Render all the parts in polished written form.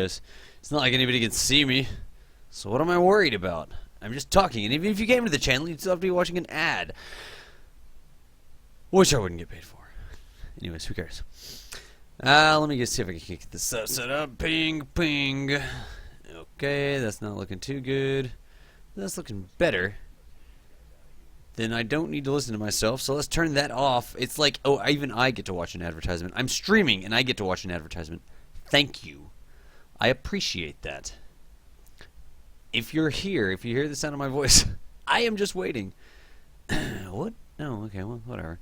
guys. It's not like anybody can see me. So what am I worried about? I'm just talking, and even if you came to the channel, you'd still have to be watching an ad. Which I wouldn't get paid for. Anyways, who cares? Let me just see if I can kick this set up. Ping, ping. Okay, that's not looking too good. That's looking better. Then I don't need to listen to myself, so let's turn that off. It's like, oh, even I get to watch an advertisement. I'm streaming, and I get to watch an advertisement. Thank you. I appreciate that. If you're here, if you hear the sound of my voice, I am just waiting. What? No, okay, well, whatever.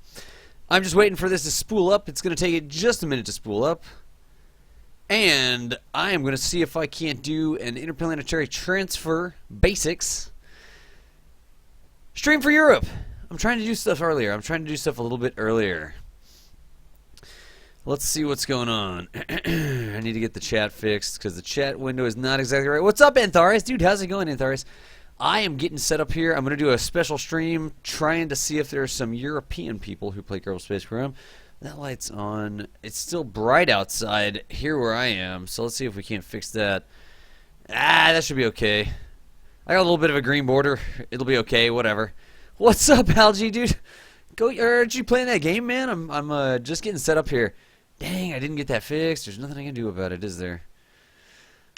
I'm just waiting for this to spool up. It's going to take it just a minute to spool up. And I am going to see if I can't do an interplanetary transfer basics stream for Europe. I'm trying to do stuff earlier. I'm trying to do stuff a little bit earlier. Let's see what's going on. I need to get the chat fixed because the chat window is not exactly right. What's up, Antharis? Dude, how's it going, Antharis? I am getting set up here. I'm going to do a special stream trying to see if there are some European people who play Kerbal Space Program. That light's on. It's still bright outside here where I am, so let's see if we can't fix that. That should be okay. I got a little bit of a green border. It'll be okay, whatever. What's up, Algie, dude? Aren't you playing that game, man? I'm just getting set up here. Dang, I didn't get that fixed. There's nothing I can do about it, is there?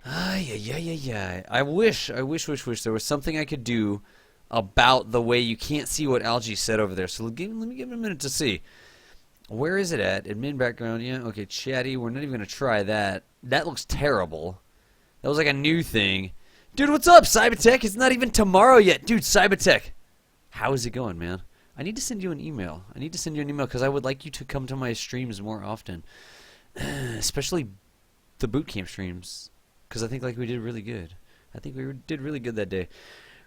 Yeah. I wish there was something I could do about the way you can't see what Algie said over there. So let me give it a minute to see. Where is it at? Admin background, yeah. Okay, chatty. We're not even going to try that. That looks terrible. That was like a new thing. Dude, what's up, Cybertech? It's not even tomorrow yet. Dude, Cybertech. How is it going, man? I need to send you an email. I need to send you an email because I would like you to come to my streams more often. Especially the boot camp streams. Because I think like we did really good. I think we did really good that day.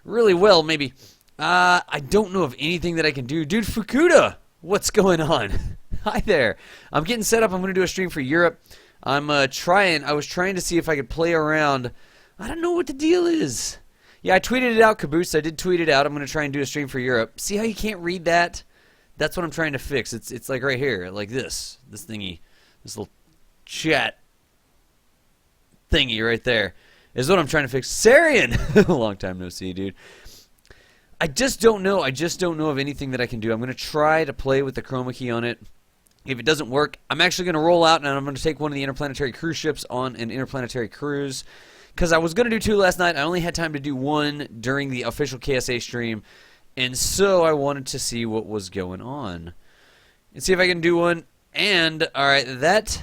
Really well, maybe. I don't know of anything that I can do. Dude, Fukuda! What's going on? Hi there. I'm getting set up. I'm going to do a stream for Europe. I was trying to see if I could play around. I don't know what the deal is. Yeah, I tweeted it out, Caboose. I did tweet it out. I'm going to try and do a stream for Europe. See how you can't read that? That's what I'm trying to fix. It's like right here, like this thingy, this little chat thingy right there is what I'm trying to fix. Sarian! Long time no see, dude. I just don't know. I just don't know of anything that I can do. I'm going to try to play with the chroma key on it. If it doesn't work, I'm actually going to roll out and I'm going to take one of the interplanetary cruise ships on an interplanetary cruise. Because I was going to do 2 last night. I only had time to do 1 during the official KSA stream. And so I wanted to see what was going on. And see if I can do one. And, alright, that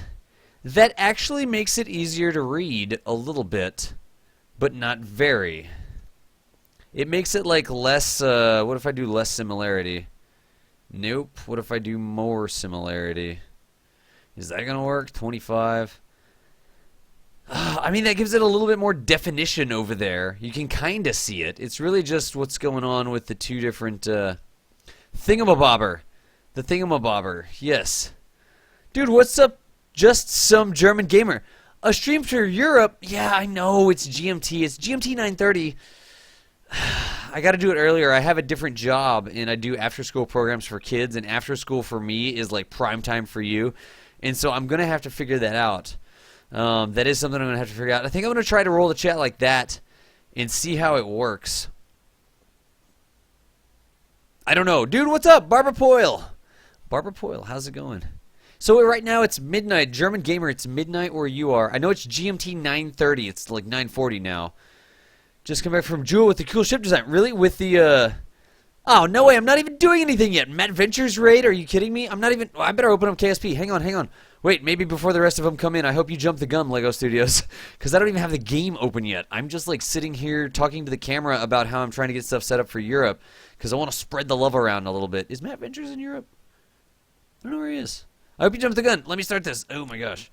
actually makes it easier to read a little bit. But not very. It makes it like less, what if I do less similarity? Nope. What if I do more similarity? Is that going to work? 25. I mean, that gives it a little bit more definition over there. You can kind of see it. It's really just what's going on with the 2 different, thingamabobber. The thingamabobber. Yes. Dude, what's up? Just some German gamer. A stream for Europe? Yeah, I know. It's GMT. It's GMT 9:30. I got to do it earlier. I have a different job, and I do after-school programs for kids, and after-school for me is like prime time for you. And so I'm going to have to figure that out. That is something I'm going to have to figure out. I think I'm going to try to roll the chat like that and see how it works. I don't know. Dude, what's up? Barbara Poyle. Barbara Poyle, how's it going? So right now it's midnight. German Gamer, it's midnight where you are. I know it's GMT 9:30. It's like 9:40 now. Just come back from Jewel with the cool ship design. Really? With the, Oh, no way. I'm not even doing anything yet. Matt Ventures raid? Are you kidding me? I'm not even... I better open up KSP. Hang on. Wait, maybe before the rest of them come in, I hope you jump the gun, LEGO Studios. Because I don't even have the game open yet. I'm just, like, sitting here talking to the camera about how I'm trying to get stuff set up for Europe. Because I want to spread the love around a little bit. Is Matt Ventures in Europe? I don't know where he is. I hope you jump the gun. Let me start this. Oh, my gosh.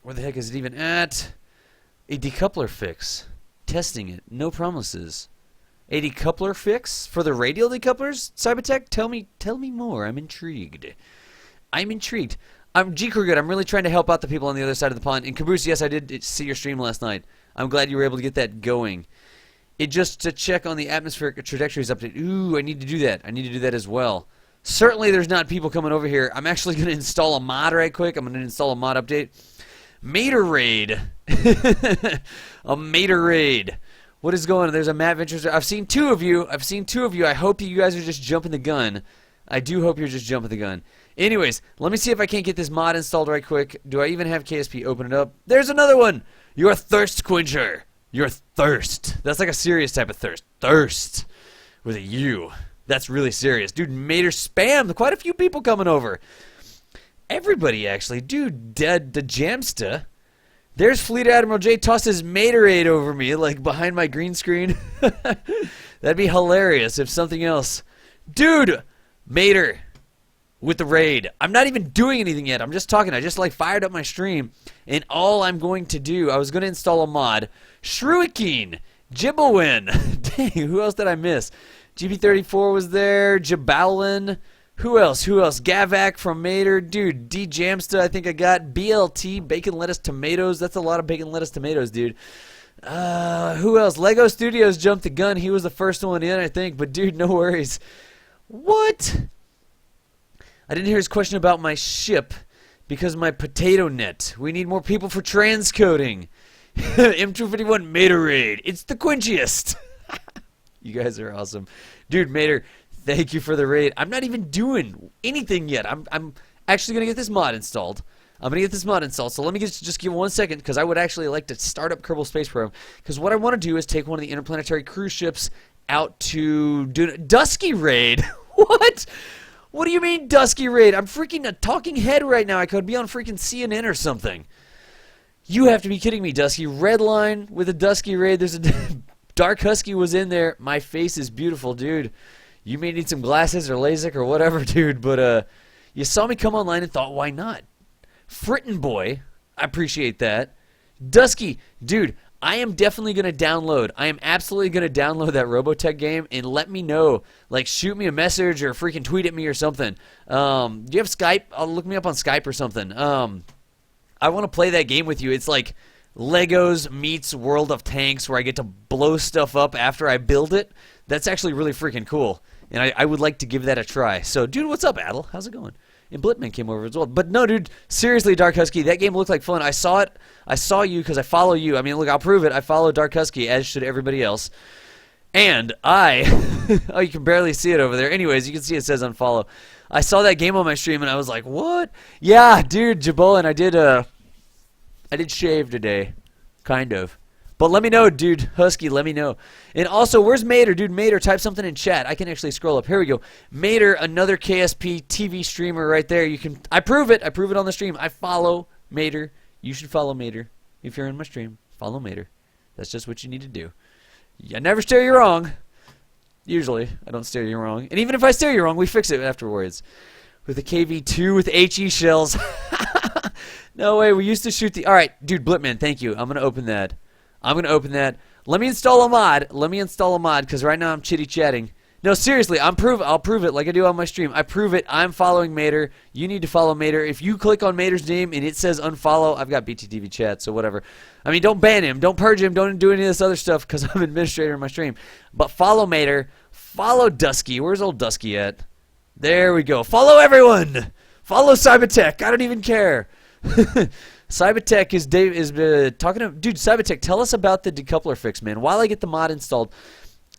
Where the heck is it even at? A decoupler fix. Testing it. No promises. A decoupler fix for the radial decouplers? Cybertech, tell me more. I'm intrigued. I'm G-Crew Good. I'm really trying to help out the people on the other side of the pond. And Caboose, yes, I did see your stream last night. I'm glad you were able to get that going. It just to check on the atmospheric trajectories update. Ooh, I need to do that. I need to do that as well. Certainly there's not people coming over here. I'm actually going to install a mod right quick. I'm going to install a mod update. Mater raid. A Mater raid. What is going on? There's a Matt Ventures. I've seen two of you. I hope you guys are just jumping the gun. I do hope you're just jumping the gun. Anyways, let me see if I can't get this mod installed right quick. Do I even have KSP? Open it up. There's another one. Your thirst quencher. Your thirst. That's like a serious type of thirst. Thirst. With a U. That's really serious. Dude, Mater spam. Quite a few people coming over. Everybody, actually. Dude, the Jamsta. There's Fleet Admiral J tosses Materade over me, like behind my green screen. That'd be hilarious if something else. Dude, Mater with the raid. I'm not even doing anything yet. I'm just talking. I just like fired up my stream, and all I'm going to do, I was going to install a mod. Shruikeen, Jibbawin. Dang, who else did I miss? GB34 was there. Jabowlin. Who else? Gavac from Mater. Dude, D Jamsta, I think I got. BLT, bacon, lettuce, tomatoes. That's a lot of bacon, lettuce, tomatoes, dude. Who else? Lego Studios jumped the gun. He was the first one in, I think. But, dude, no worries. What? I didn't hear his question about my ship because my potato net. We need more people for transcoding. M251 Mater raid. It's the quenchiest. You guys are awesome. Dude, Mater, thank you for the raid. I'm not even doing anything yet. I'm actually going to get this mod installed. So let me just give 1 second, because I would actually like to start up Kerbal Space Program. Because what I want to do is take one of the interplanetary cruise ships out to do Dusky raid. What? What do you mean Dusky raid? I'm freaking a talking head right now. I could be on freaking CNN or something. You have to be kidding me, Dusky. Red line with a Dusky raid. There's a Dark Husky was in there. My face is beautiful, dude. You may need some glasses or LASIK or whatever, dude, but you saw me come online and thought, why not? Fritten Boy, I appreciate that. Dusky, dude, I am definitely going to download. I am absolutely going to download that Robotech game and let me know. Like, shoot me a message or freaking tweet at me or something. Do you have Skype? Look me up on Skype or something. I want to play that game with you. It's like Legos meets World of Tanks, where I get to blow stuff up after I build it. That's actually really freaking cool. And I would like to give that a try. So, dude, what's up, Adel? How's it going? And Blitman came over as well. But no, dude, seriously, Dark Husky, that game looked like fun. I saw it. I saw you because I follow you. I mean, look, I'll prove it. I follow Dark Husky, as should everybody else. And I... oh, you can barely see it over there. Anyways, you can see it says unfollow. I saw that game on my stream, and I was like, what? Yeah, dude, Jabolin, I did shave today. Kind of. But let me know, dude. Husky, let me know. And also, where's Mater? Dude, Mater, type something in chat. I can actually scroll up. Here we go. Mater, another KSP TV streamer right there. You can. I prove it. I prove it on the stream. I follow Mater. You should follow Mater. If you're in my stream, follow Mater. That's just what you need to do. I never steer you wrong. Usually, I don't steer you wrong. And even if I steer you wrong, we fix it afterwards. With a KV-2 with HE shells. No way. We used to shoot the... All right, dude, Blitman, thank you. I'm going to open that. Let me install a mod. Because right now I'm chitty-chatting. No, seriously, I'll prove it like I do on my stream. I prove it. I'm following Mater. You need to follow Mater. If you click on Mater's name and it says unfollow, I've got BTTV chat, so whatever. I mean, don't ban him. Don't purge him. Don't do any of this other stuff because I'm administrator in my stream. But follow Mater. Follow Dusky. Where's old Dusky at? There we go. Follow everyone. Follow Cybertech. I don't even care. Cybertech is talking to... Dude, Cybertech, tell us about the decoupler fix, man. While I get the mod installed,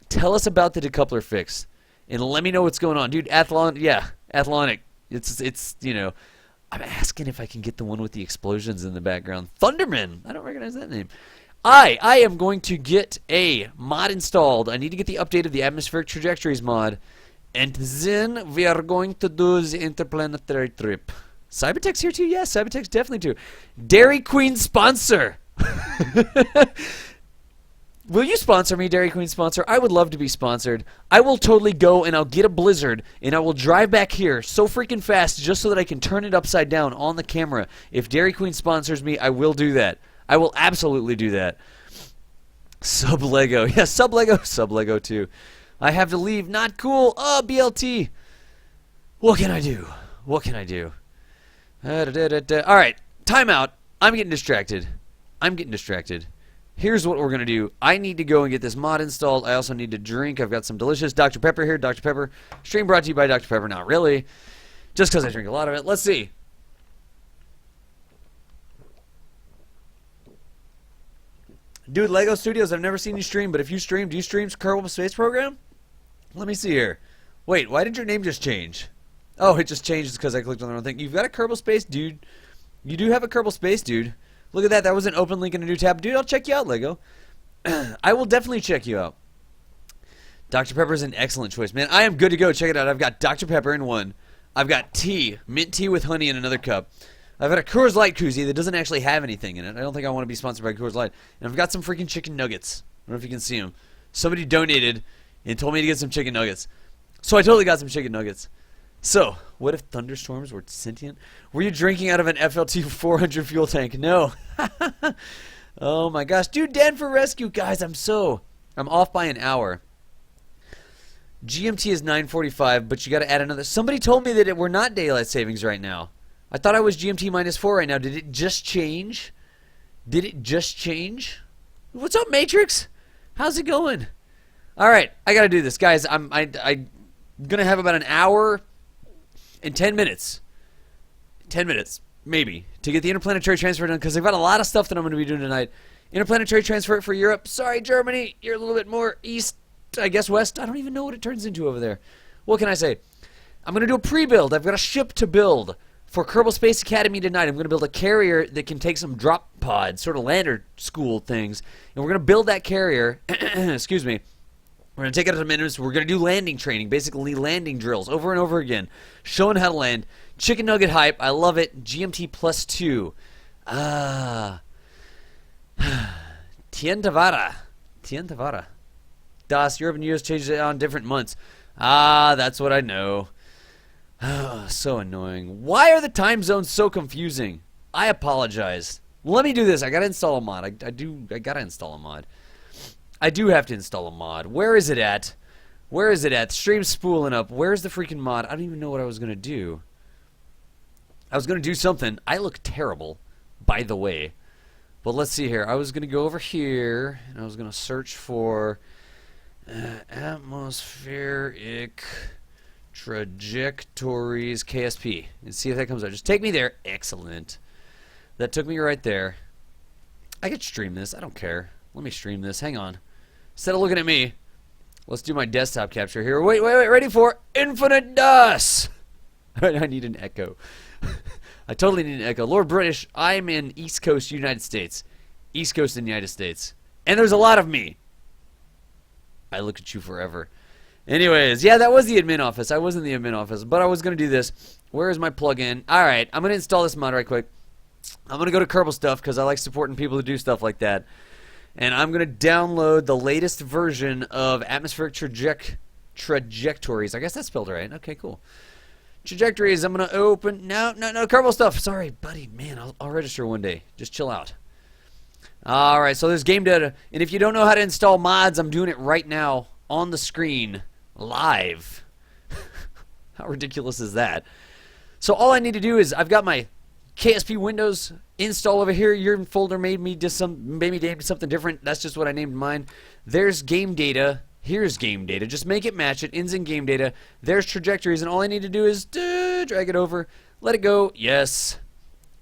tell us about the decoupler fix. And let me know what's going on. Dude, Athlonic. It's you know... I'm asking if I can get the one with the explosions in the background. Thunderman. I don't recognize that name. I am going to get a mod installed. I need to get the update of the atmospheric trajectories mod. And then we are going to do the interplanetary trip. Cybertech's here too? Yes, Cybertech's definitely too. Dairy Queen sponsor. Will you sponsor me, Dairy Queen sponsor? I would love to be sponsored. I will totally go and I'll get a Blizzard and I will drive back here so freaking fast just so that I can turn it upside down on the camera. If Dairy Queen sponsors me, I will do that. I will absolutely do that. Sub Lego. Yeah, Sub Lego. Sub Lego too. I have to leave. Not cool. Oh, BLT. What can I do? What can I do? Alright, timeout. I'm getting distracted. Here's what we're going to do. I need to go and get this mod installed. I also need to drink. I've got some delicious Dr. Pepper here. Dr. Pepper. Stream brought to you by Dr. Pepper. Not really. Just because I drink a lot of it. Let's see. Dude, Lego Studios, I've never seen you stream, but if you stream, do you stream Kerbal Space Program? Let me see here. Wait, why did your name just change? Oh, it just changed because I clicked on the wrong thing. You've got a Kerbal Space Dude. You do have a Kerbal Space Dude. Look at that. That was an open link in a new tab. Dude, I'll check you out, Lego. I will definitely check you out. Dr. Pepper is an excellent choice. Man, I am good to go. Check it out. I've got Dr. Pepper in one. I've got tea, mint tea with honey in another cup. I've got a Coors Light koozie that doesn't actually have anything in it. I don't think I want to be sponsored by Coors Light. And I've got some freaking chicken nuggets. I don't know if you can see them. Somebody donated and told me to get some chicken nuggets. So I totally got some chicken nuggets. So, what if thunderstorms were sentient? Were you drinking out of an FLT 400 fuel tank? No. Oh my gosh. Dude, Dan for rescue. Guys, I'm off by an hour. GMT is 9:45, but you got to add another. Somebody told me that we're not daylight savings right now. I thought I was GMT -4 right now. Did it just change? Did it just change? What's up, Matrix? How's it going? All right, I got to do this, guys. I'm gonna have about an hour and 10 minutes. 10 minutes, maybe, to get the interplanetary transfer done because I've got a lot of stuff that I'm going to be doing tonight. Interplanetary transfer for Europe. Sorry, Germany, you're a little bit more east. I guess west. I don't even know what it turns into over there. What can I say? I'm going to do a pre-build. I've got a ship to build for Kerbal Space Academy tonight. I'm going to build a carrier that can take some drop pods, sort of lander school things. And we're going to build that carrier. Excuse me. We're going to take it out to minutes. We're going to do landing training, basically landing drills over and over again, showing how to land. Chicken nugget hype. I love it. GMT +2. Tien Tavara. Tien Tavara. Das, Europe and US changes it on different months. That's what I know. So annoying. Why are the time zones so confusing? I apologize. Let me do this. I gotta install a mod. I gotta install a mod. I do have to install a mod. Where is it at? Where is it at? Stream's spooling up. Where's the freaking mod? I don't even know what I was gonna do. I was gonna do something. I look terrible, by the way. But let's see here. I was gonna go over here and I was gonna search for atmospheric trajectories KSP and see if that comes out. Just take me there. Excellent. That took me right there. I could stream this. I don't care. Let me stream this. Hang on. Instead of looking at me, let's do my desktop capture here. Wait. Ready for infinite DOS. I need an echo. I totally need an echo. Lord British, I'm in East Coast United States. East Coast in the United States. And there's a lot of me. I look at you forever. Anyways, yeah, that was the admin office. I was in the admin office, but I was going to do this. Where is my plugin? All right, I'm going to install this mod right quick. I'm going to go to Kerbal Stuff because I like supporting people who do stuff like that. And I'm going to download the latest version of atmospheric trajectories. I guess that's spelled right. Okay, cool. Trajectories, I'm going to open. No, Kerbal Stuff. Sorry, buddy. Man, I'll register one day. Just chill out. All right, so there's game data. And if you don't know how to install mods, I'm doing it right now on the screen, live. How ridiculous is that? So all I need to do is I've got my KSP Windows install over here. Your folder made me named something different. That's just what I named mine. There's game data. Here's game data. Just make it match. It ends in game data. There's trajectories, and all I need to do is drag it over, let it go. Yes.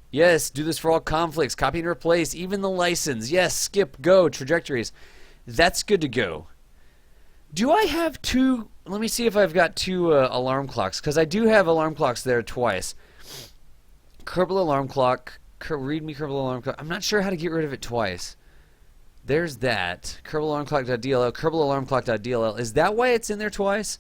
Yes, do this for all conflicts. Copy and replace. Even the license. Yes, skip, go, trajectories. That's good to go. Do I have two? Let me see if I've got two alarm clocks, because I do have alarm clocks there twice. Kerbal alarm clock. Read me Kerbal alarm clock. I'm not sure how to get rid of it twice. There's that. Kerbal alarm clock.dll. Kerbal alarm clock.dll. Is that why it's in there twice?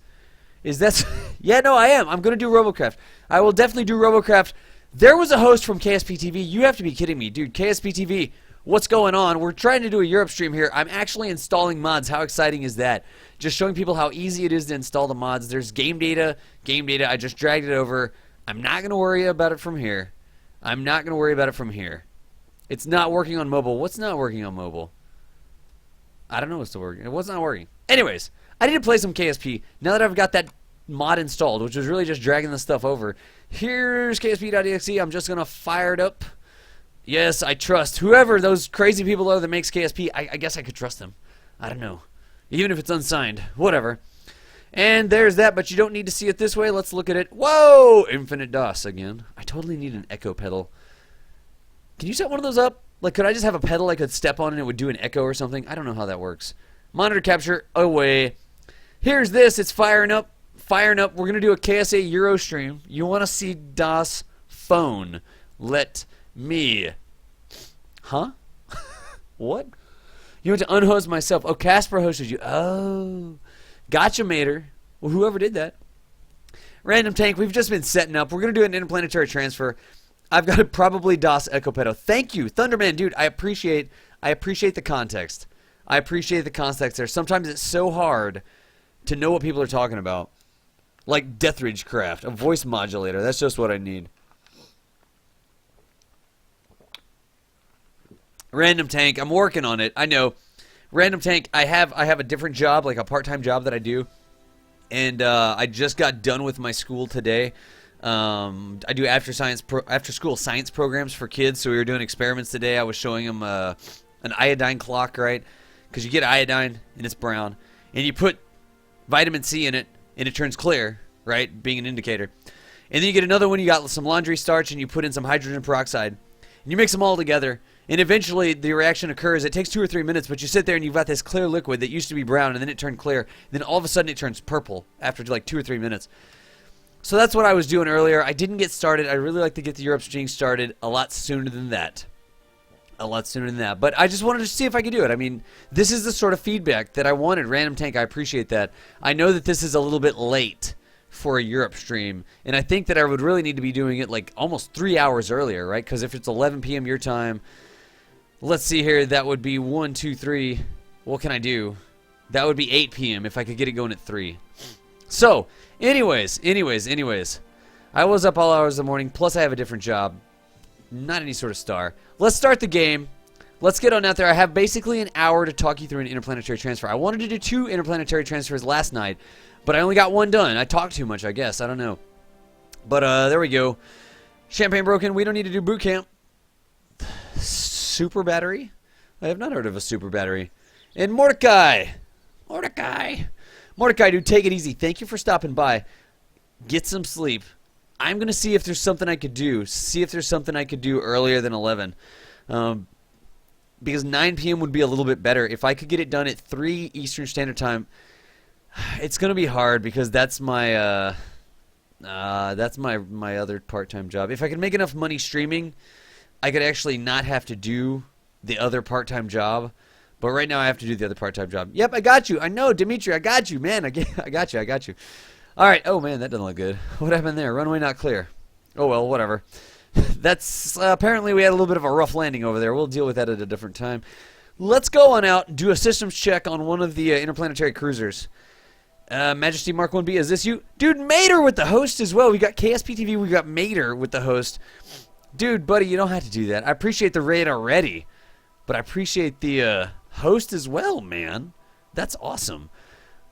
Is that? Yeah, no, I am. I'm going to do Robocraft. I will definitely do Robocraft. There was a host from KSP TV. You have to be kidding me, dude. KSP TV, what's going on? We're trying to do a Europe stream here. I'm actually installing mods. How exciting is that? Just showing people how easy it is to install the mods. There's game data. Game data. I just dragged it over. I'm not going to worry about it from here. I'm not going to worry about it from here. It's not working on mobile. What's not working on mobile? I don't know what's still working. It was not working. Anyways, I need to play some KSP. Now that I've got that mod installed, which was really just dragging the stuff over. Here's ksp.exe. I'm just going to fire it up. Yes, I trust. Whoever those crazy people are that makes KSP, I guess I could trust them. I don't know. Even if it's unsigned. Whatever. And there's that, but you don't need to see it this way. Let's look at it. Whoa! Infinite DOS again. I totally need an echo pedal. Can you set one of those up? Like, could I just have a pedal I could step on and it would do an echo or something? I don't know how that works. Monitor capture away. Here's this. It's firing up. Firing up. We're going to do a KSA Euro stream. You want to see DOS phone? Let me. Huh? What? You want to unhost myself. Oh, Casper hosted you. Oh. Gotcha, Mater. Well, whoever did that. Random Tank, we've just been setting up. We're going to do an interplanetary transfer. I've got a probably DOS Echo Pedo. Thank you, Thunderman. Dude, I appreciate the context. I appreciate the context there. Sometimes it's so hard to know what people are talking about. Like Deathridge Craft, a voice modulator. That's just what I need. Random Tank, I'm working on it. I know. Random Tank, I have a different job, like a part-time job that I do. And I just got done with my school today. I do after-school science programs for kids, so we were doing experiments today. I was showing them an iodine clock, right? Because you get iodine, and it's brown. And you put vitamin C in it, and it turns clear, right? Being an indicator. And then you get another one, you got some laundry starch, and you put in some hydrogen peroxide. And you mix them all together. And eventually the reaction occurs. It takes 2 or 3 minutes, but you sit there and you've got this clear liquid that used to be brown, and then it turned clear. Then all of a sudden it turns purple after like 2 or 3 minutes. So that's what I was doing earlier. I didn't get started. I'd really like to get the Europe stream started a lot sooner than that. But I just wanted to see if I could do it. I mean, this is the sort of feedback that I wanted. Random Tank, I appreciate that. I know that this is a little bit late for a Europe stream, and I think that I would really need to be doing it like almost 3 hours earlier, right? Because if it's 11 p.m. your time, let's see here, that would be 1, 2, 3. What can I do? That would be 8 p.m. if I could get it going at 3. So, anyways, I was up all hours of the morning, plus I have a different job. Not any sort of star. Let's start the game. Let's get on out there. I have basically an hour to talk you through an interplanetary transfer. I wanted to do 2 interplanetary transfers last night, but I only got 1 done. I talked too much, I guess. I don't know. But there we go. Champagne broken. We don't need to do boot camp. Super battery? I have not heard of a super battery. And Mordecai, dude, take it easy. Thank you for stopping by. Get some sleep. I'm going to see if there's something I could do. See if there's something I could do earlier than 11. Because 9 p.m. would be a little bit better. If I could get it done at 3 Eastern Standard Time, it's going to be hard because that's my my other part-time job. If I could make enough money streaming, I could actually not have to do the other part-time job. But right now I have to do the other part-time job. Yep, I got you. I know, Dimitri, I got you. Man, I got you. All right. Oh, man, that doesn't look good. What happened there? Runway not clear. Oh, well, whatever. That's apparently we had a little bit of a rough landing over there. We'll deal with that at a different time. Let's go on out and do a systems check on one of the interplanetary cruisers. Majesty Mark 1B, is this you? Dude, Mater with the host as well. We got KSPTV, we got Mater with the host. Dude, buddy, you don't have to do that. I appreciate the raid already, but I appreciate the host as well, man. That's awesome.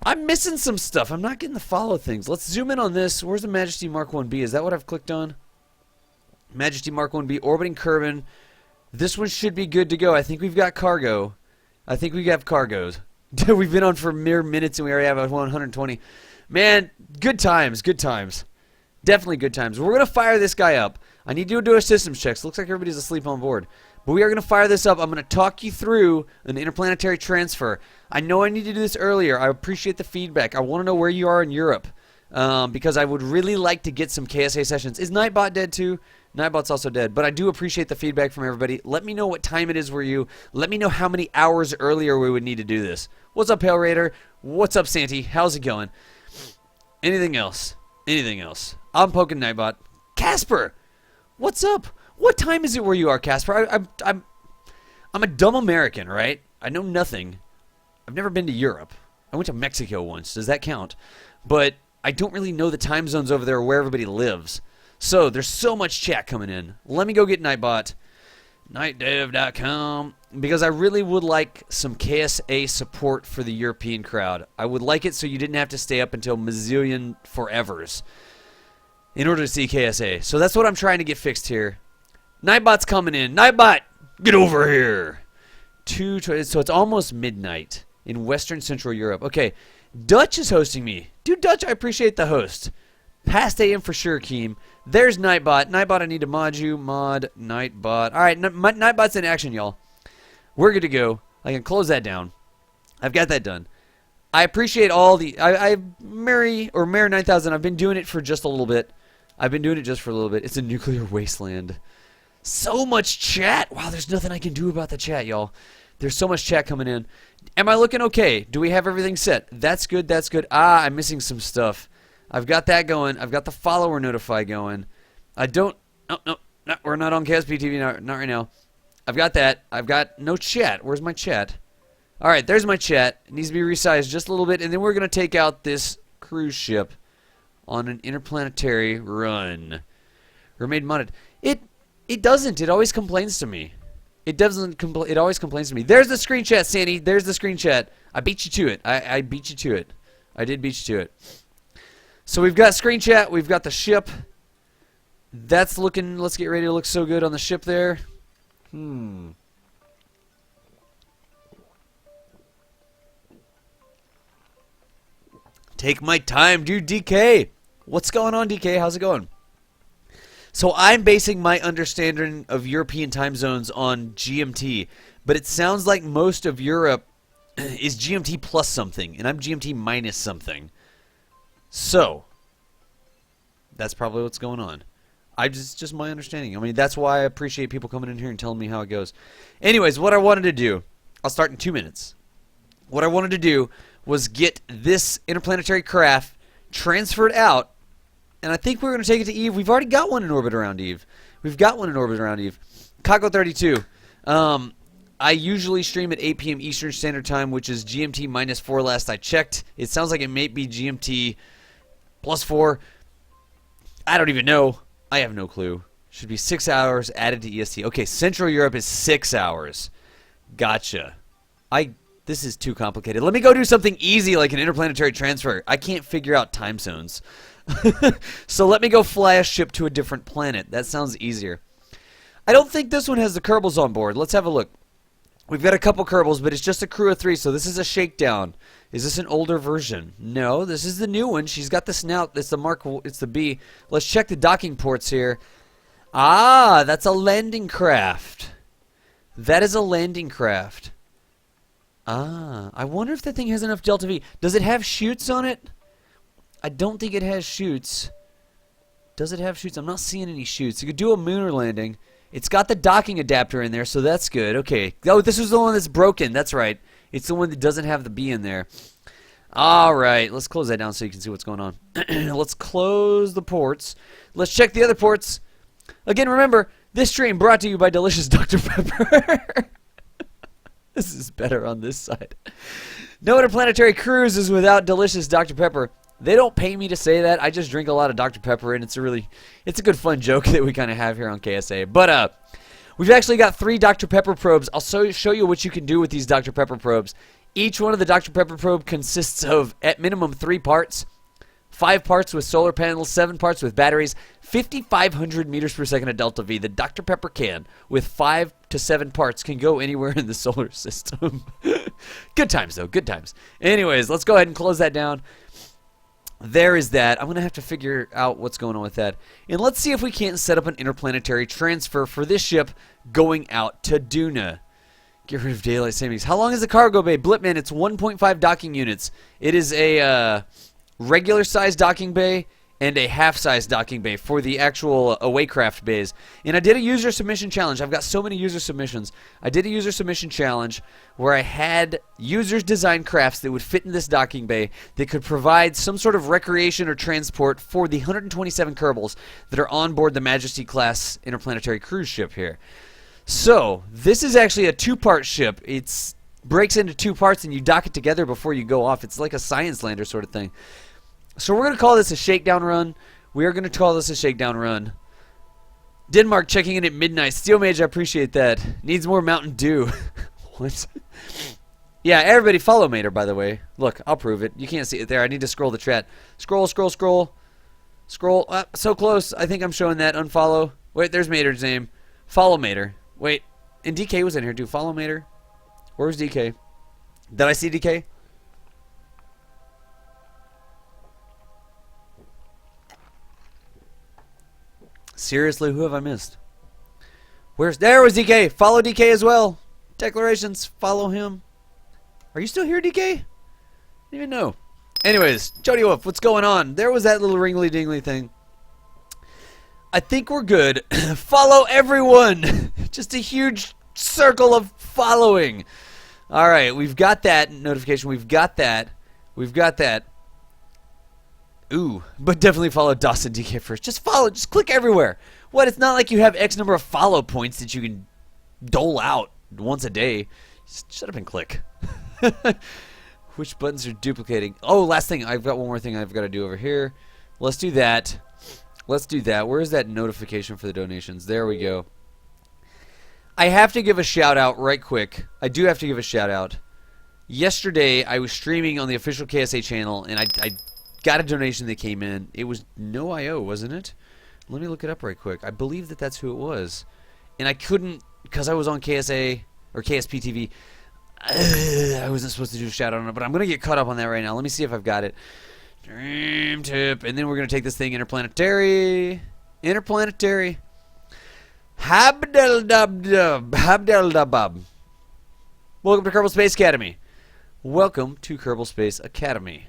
I'm missing some stuff. I'm not getting the follow things. Let's zoom in on this. Where's the Majesty Mark 1B? Is that what I've clicked on? Majesty Mark 1B, orbiting Kerbin. This one should be good to go. I think we've got cargo. I think we have cargoes. We've been on for mere minutes and we already have 120. Man, good times, good times. Definitely good times. We're going to fire this guy up. I need to do a systems check. Looks like everybody's asleep on board. But we are going to fire this up. I'm going to talk you through an interplanetary transfer. I know I need to do this earlier. I appreciate the feedback. I want to know where you are in Europe. Because I would really like to get some KSA sessions. Is Nightbot dead too? Nightbot's also dead. But I do appreciate the feedback from everybody. Let me know what time it is where you. Let me know how many hours earlier we would need to do this. What's up, Pale Raider? What's up, Santy? How's it going? Anything else? Anything else? I'm poking Nightbot. Casper! What's up? What time is it where you are, Casper? I'm a dumb American, right? I know nothing. I've never been to Europe. I went to Mexico once. Does that count? But I don't really know the time zones over there or where everybody lives. So there's so much chat coming in. Let me go get Nightbot. Nightdev.com. Because I really would like some KSA support for the European crowd. I would like it so you didn't have to stay up until mazillion forevers in order to see KSA. So that's what I'm trying to get fixed here. Nightbot's coming in. Nightbot, get over here. So it's almost midnight in Western Central Europe. Okay, Dutch is hosting me. Dude, Dutch, I appreciate the host. Past AM for sure, Keem. There's Nightbot. Nightbot, I need to mod you. Mod Nightbot. All right, Nightbot's in action, y'all. We're good to go. I can close that down. I've got that done. I appreciate all the... Mary 9000, I've been doing it for just a little bit. It's a nuclear wasteland. So much chat. Wow, there's nothing I can do about the chat, y'all. There's so much chat coming in. Am I looking okay? Do we have everything set? That's good, that's good. Ah, I'm missing some stuff. I've got that going. I've got the follower notify going. I don't... No, we're not on KSP TV, not right now. I've got that. I've got no chat. Where's my chat? All right, there's my chat. It needs to be resized just a little bit, and then we're going to take out this cruise ship on an interplanetary run. Remain modded. It doesn't. It always complains to me. It always complains to me. There's the screen chat, Sandy. There's the screen chat. I beat you to it. I beat you to it. I did beat you to it. So we've got screen chat. We've got the ship. That's looking... Let's get ready to look so good on the ship there. Take my time, dude. DK. What's going on, DK? How's it going? So I'm basing my understanding of European time zones on GMT, but it sounds like most of Europe is GMT plus something, and I'm GMT minus something. So that's probably what's going on. Just my understanding. I mean, that's why I appreciate people coming in here and telling me how it goes. Anyways, what I wanted to do, I'll start in 2 minutes. What I wanted to do was get this interplanetary craft transferred out, and I think we're going to take it to Eve. We've already got one in orbit around Eve. Kako 32. I usually stream at 8 p.m. Eastern Standard Time, which is GMT minus 4 last I checked. It sounds like it may be GMT plus 4. I don't even know. I have no clue. Should be 6 hours added to EST. Okay, Central Europe is 6 hours. Gotcha. This is too complicated. Let me go do something easy like an interplanetary transfer. I can't figure out time zones. So let me go fly a ship to a different planet. That sounds easier. I don't think this one has the Kerbals on board. Let's have a look. We've got a couple Kerbals, but it's just a crew of 3, so this is a shakedown. Is this an older version? No, this is the new one. She's got the snout. It's the B. Let's check the docking ports here. Ah, that's a landing craft. That is a landing craft. Ah, I wonder if that thing has enough Delta V. Does it have chutes on it? I don't think it has chutes. Does it have chutes? I'm not seeing any chutes. You could do a lunar landing. It's got the docking adapter in there, so that's good. Okay. Oh, this was the one that's broken. That's right. It's the one that doesn't have the B in there. All right. Let's close that down so you can see what's going on. Let's close the ports. Let's check the other ports. Again, remember, this stream brought to you by Delicious Dr. Pepper. This is better on this side. No interplanetary cruise is without Delicious Dr. Pepper. They don't pay me to say that. I just drink a lot of Dr. Pepper, and it's a good fun joke that we kind of have here on KSA. But we've actually got 3 Dr. Pepper probes. I'll show you what you can do with these Dr. Pepper probes. Each one of the Dr. Pepper probe consists of, at minimum, 3 parts. 5 parts with solar panels, 7 parts with batteries, 5,500 meters per second of Delta V. The Dr. Pepper can, with 5 to 7 parts, can go anywhere in the solar system. Good times, though. Good times. Anyways, let's go ahead and close that down. There is that. I'm going to have to figure out what's going on with that. And let's see if we can't set up an interplanetary transfer for this ship going out to Duna. Get rid of daylight savings. How long is the cargo bay? Blipman, it's 1.5 docking units. It is a regular size docking bay and a half-size docking bay for the actual awaycraft bays. And I did a user submission challenge. I've got so many user submissions. I did a user submission challenge where I had users design crafts that would fit in this docking bay that could provide some sort of recreation or transport for the 127 Kerbals that are on board the Majesty-class interplanetary cruise ship here. So, this is actually a 2-part ship. It breaks into 2 parts and you dock it together before you go off. It's like a science lander sort of thing. So we're going to call this a shakedown run. We are going to call this a shakedown run. Denmark checking in at midnight. Steel Mage, I appreciate that. Needs more Mountain Dew. What? Yeah, everybody follow Mater, by the way. Look, I'll prove it. You can't see it there. I need to scroll the chat. Scroll, scroll, scroll. Scroll. So close. I think I'm showing that. Unfollow. Wait, there's Mater's name. Follow Mater. Wait. And DK was in here, too. Follow Mater. Where's DK? Did I see DK? Seriously, who have I missed? There was DK. Follow DK as well. Declarations. Follow him. Are you still here, DK? I didn't even know. Anyways, Jody Wolf, what's going on? There was that little ringly dingly thing. I think we're good. Follow everyone. Just a huge circle of following. All right, we've got that notification. We've got that. We've got that. Ooh, but definitely follow Dawson DK first. Just follow. Just click everywhere. What? It's not like you have X number of follow points that you can dole out once a day. Just shut up and click. Which buttons are duplicating? Oh, last thing. I've got one more thing I've got to do over here. Let's do that. Let's do that. Where is that notification for the donations? There we go. I have to give a shout out right quick. I do have to give a shout out. Yesterday, I was streaming on the official KSA channel, and I got a donation that came in. It was NoIO, wasn't it? Let me look it up right quick. I believe that that's who it was. And I couldn't, because I was on KSA, or KSP TV, I wasn't supposed to do a shout out on it, but I'm going to get caught up on that right now. Let me see if I've got it. Dream tip. And then we're going to take this thing Interplanetary. Interplanetary. Habdal-dub-dub. Habdal-dub-dub. Welcome to Kerbal Space Academy. Welcome to Kerbal Space Academy.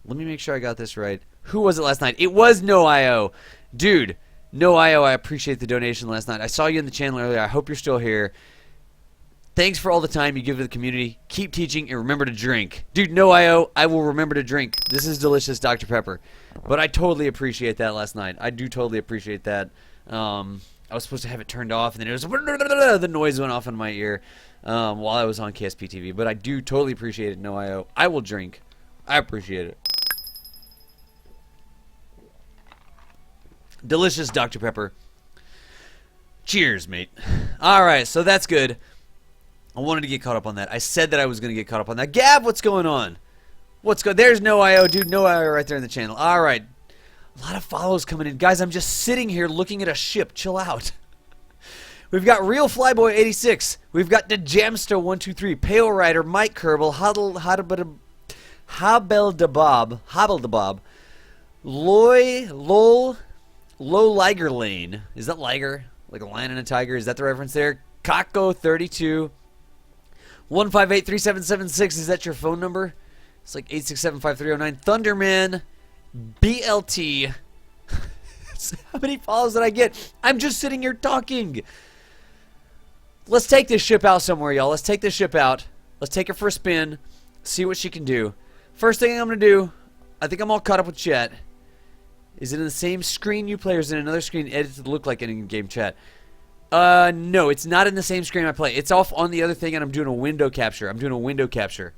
Let me make sure I got this right. Who was it last night? It was NoIO. Dude, NoIO, I appreciate the donation last night. I saw you in the channel earlier. I hope you're still here. Thanks for all the time you give to the community. Keep teaching and remember to drink. Dude, NoIO, I will remember to drink. This is delicious Dr. Pepper. But I totally appreciate that last night. I do totally appreciate that. I was supposed to have it turned off, and then it was the noise went off in my ear while I was on KSP TV. But I do totally appreciate it, NoIO. I will drink. I appreciate it. Delicious Dr. Pepper. Cheers, mate. Alright, so that's good. I wanted to get caught up on that. I said that I was going to get caught up on that. Gab, what's going on? What's good? There's NoIO, dude. NoIO right there in the channel. Alright. A lot of follows coming in. Guys, I'm just sitting here looking at a ship. Chill out. We've got Real Flyboy 86. We've got the Jamster 123, Pale Rider, Mike Kerbal, Hobbeldabob, Low Liger Lane. Is that Liger? Like a lion and a tiger? Is that the reference there? Kako 32. 1583776. Is that your phone number? It's like 8675309. Thunderman. BLT. How many follows did I get? I'm just sitting here talking. Let's take this ship out somewhere, y'all. Let's take this ship out. Let's take her for a spin. See what she can do. First thing I'm going to do, I think I'm all caught up with chat. Is it in the same screen you play, or is it another screen edited to look like an in-game chat? No, it's not in the same screen I play. It's off on the other thing, and I'm doing a window capture.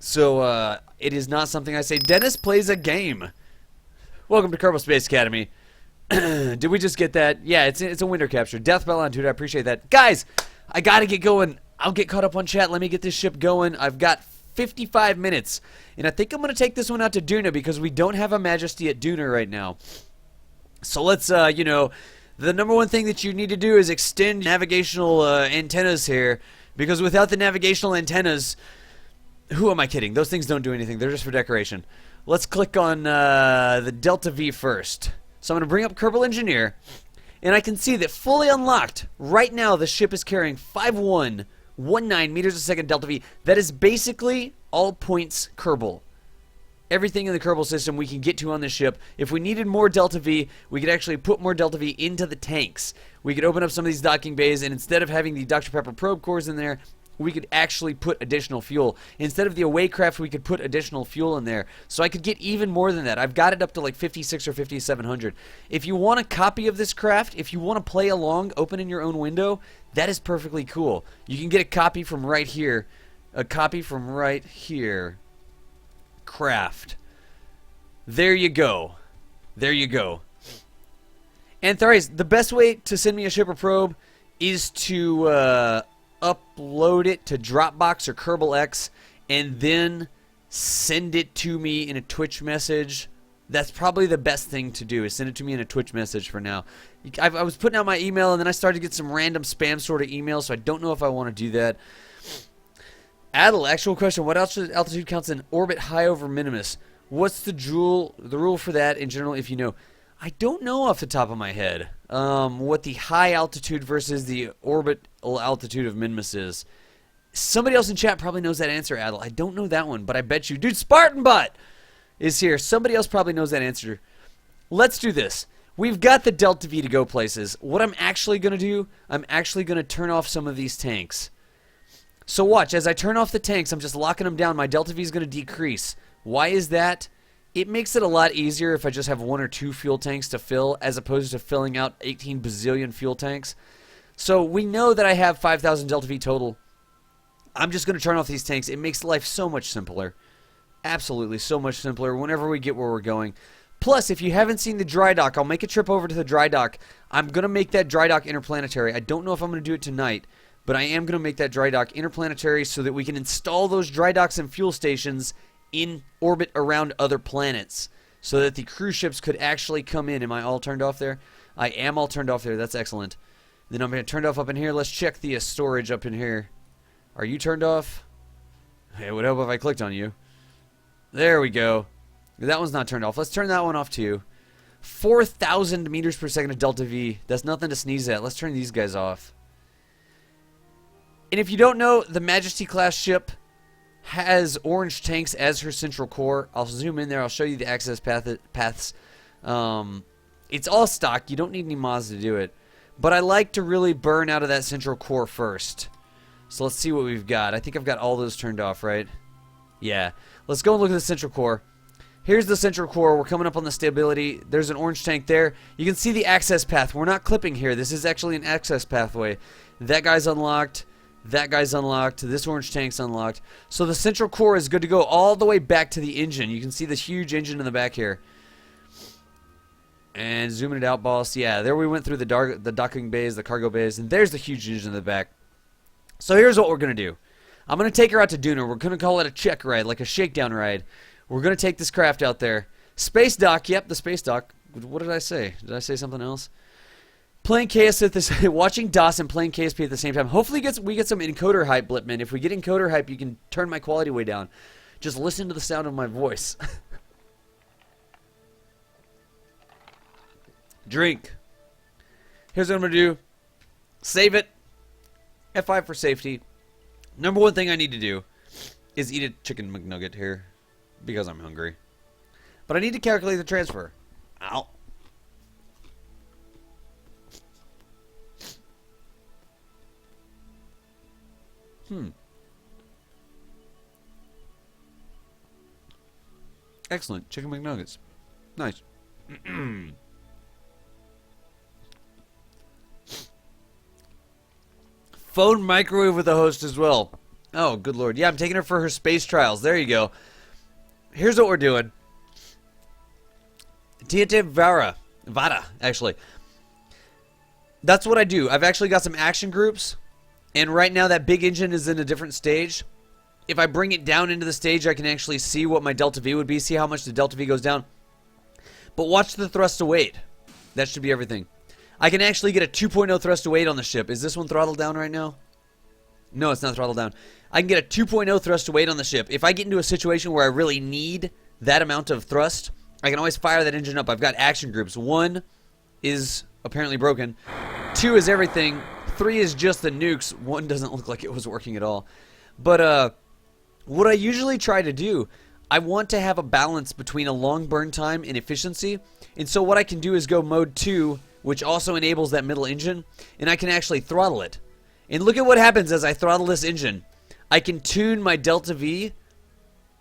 So, it is not something I say. Dennis plays a game. Welcome to Kerbal Space Academy. Did we just get that? Yeah, it's a window capture. Deathbell on dude, I appreciate that. Guys, I gotta get going. I'll get caught up on chat. Let me get this ship going. I've got 55 minutes. And I think I'm going to take this one out to Duna because we don't have a Majesty at Duna right now. So let's, you know, the number one thing that you need to do is extend navigational antennas here. Because without the navigational antennas, who am I kidding? Those things don't do anything. They're just for decoration. Let's click on the Delta V first. So I'm going to bring up Kerbal Engineer. And I can see that fully unlocked, right now the ship is carrying 5119 meters a second Delta V. That is basically all points Kerbal. Everything in the Kerbal system we can get to on this ship. If we needed more Delta V, we could actually put more Delta V into the tanks. We could open up some of these docking bays, and instead of having the Dr. Pepper probe cores in there, we could actually put additional fuel. Instead of the away craft, we could put additional fuel in there. So I could get even more than that. I've got it up to like 56 or 5700. If you want a copy of this craft, if you want to play along, open in your own window, that is perfectly cool. You can get a copy from right here. A copy from right here. Craft. There you go. There you go. And Tharius, the best way to send me a ship or probe is to upload it to Dropbox or Kerbal X and then send it to me in a Twitch message. That's probably the best thing to do, is send it to me in a Twitch message for now. I was putting out my email, and then I started to get some random spam sort of emails, so I don't know if I want to do that. Adel, actual question. What altitude counts in orbit high over minimus? What's the rule for that in general, if you know? I don't know off the top of my head what the high altitude versus the orbital altitude of Minmus is. Somebody else in chat probably knows that answer, Adel. I don't know that one, but I bet you. Dude, Spartan Butt is here. Somebody else probably knows that answer. Let's do this. We've got the Delta V to go places. What I'm actually going to do, I'm actually going to turn off some of these tanks. So watch, as I turn off the tanks, I'm just locking them down. My Delta V is going to decrease. Why is that? It makes it a lot easier if I just have 1 or 2 fuel tanks to fill as opposed to filling out 18 bazillion fuel tanks. So we know that I have 5,000 Delta V total. I'm just going to turn off these tanks. It makes life so much simpler. Absolutely so much simpler whenever we get where we're going. Plus, if you haven't seen the dry dock, I'll make a trip over to the dry dock. I'm going to make that dry dock interplanetary. I don't know if I'm going to do it tonight, but I am going to make that dry dock interplanetary so that we can install those dry docks and fuel stations in orbit around other planets so that the cruise ships could actually come in. Am I all turned off there? I am all turned off there. That's excellent. Then I'm going to turn it off up in here. Let's check the storage up in here. Are you turned off? Hey, it would help if I clicked on you. There we go. That one's not turned off. Let's turn that one off too. 4,000 meters per second of Delta V. That's nothing to sneeze at. Let's turn these guys off. And if you don't know, the Majesty class ship has orange tanks as her central core. I'll zoom in there. I'll show you the access paths. It's all stock. You don't need any mods to do it. But I like to really burn out of that central core first. So let's see what we've got. I think I've got all those turned off, right? Yeah. Let's go and look at the central core. Here's the central core. We're coming up on the stability. There's an orange tank there. You can see the access path. We're not clipping here. This is actually an access pathway. That guy's unlocked. That guy's unlocked. This orange tank's unlocked. So the central core is good to go all the way back to the engine. You can see this huge engine in the back here. And zooming it out, boss. Yeah, there we went through the docking bays, the cargo bays, and there's the huge engine in the back. So here's what we're going to do. I'm going to take her out to Duna. We're going to call it a check ride, like a shakedown ride. We're going to take this craft out there. Space dock. Yep, the space dock. What did I say? Did I say something else? Playing KSA at the watching DOS and playing KSP at the same time. Hopefully we get some encoder hype, Blipman. If we get encoder hype, you can turn my quality way down. Just listen to the sound of my voice. Drink. Here's what I'm going to do. Save it. F5 for safety. Number one thing I need to do is eat a chicken McNugget here because I'm hungry. But I need to calculate the transfer. Ow. Excellent. Chicken McNuggets. Nice. Phone microwave with the host as well. Oh, good lord. Yeah, I'm taking her for her space trials. There you go. Here's what we're doing. Tiete Vara, actually. That's what I do. I've actually got some action groups. And right now that big engine is in a different stage. If I bring it down into the stage, I can actually see what my Delta V would be. See how much the Delta V goes down. But watch the thrust to weight. That should be everything. I can actually get a 2.0 thrust to weight on the ship. Is this one throttled down right now? No, it's not throttled down. I can get a 2.0 thrust to weight on the ship. If I get into a situation where I really need that amount of thrust, I can always fire that engine up. I've got action groups. 1 is apparently broken. 2 is everything. 3 is just the nukes. 1 doesn't look like it was working at all. But what I usually try to do, I want to have a balance between a long burn time and efficiency. And so what I can do is go mode 2, which also enables that middle engine, and I can actually throttle it. And look at what happens as I throttle this engine. I can tune my Delta V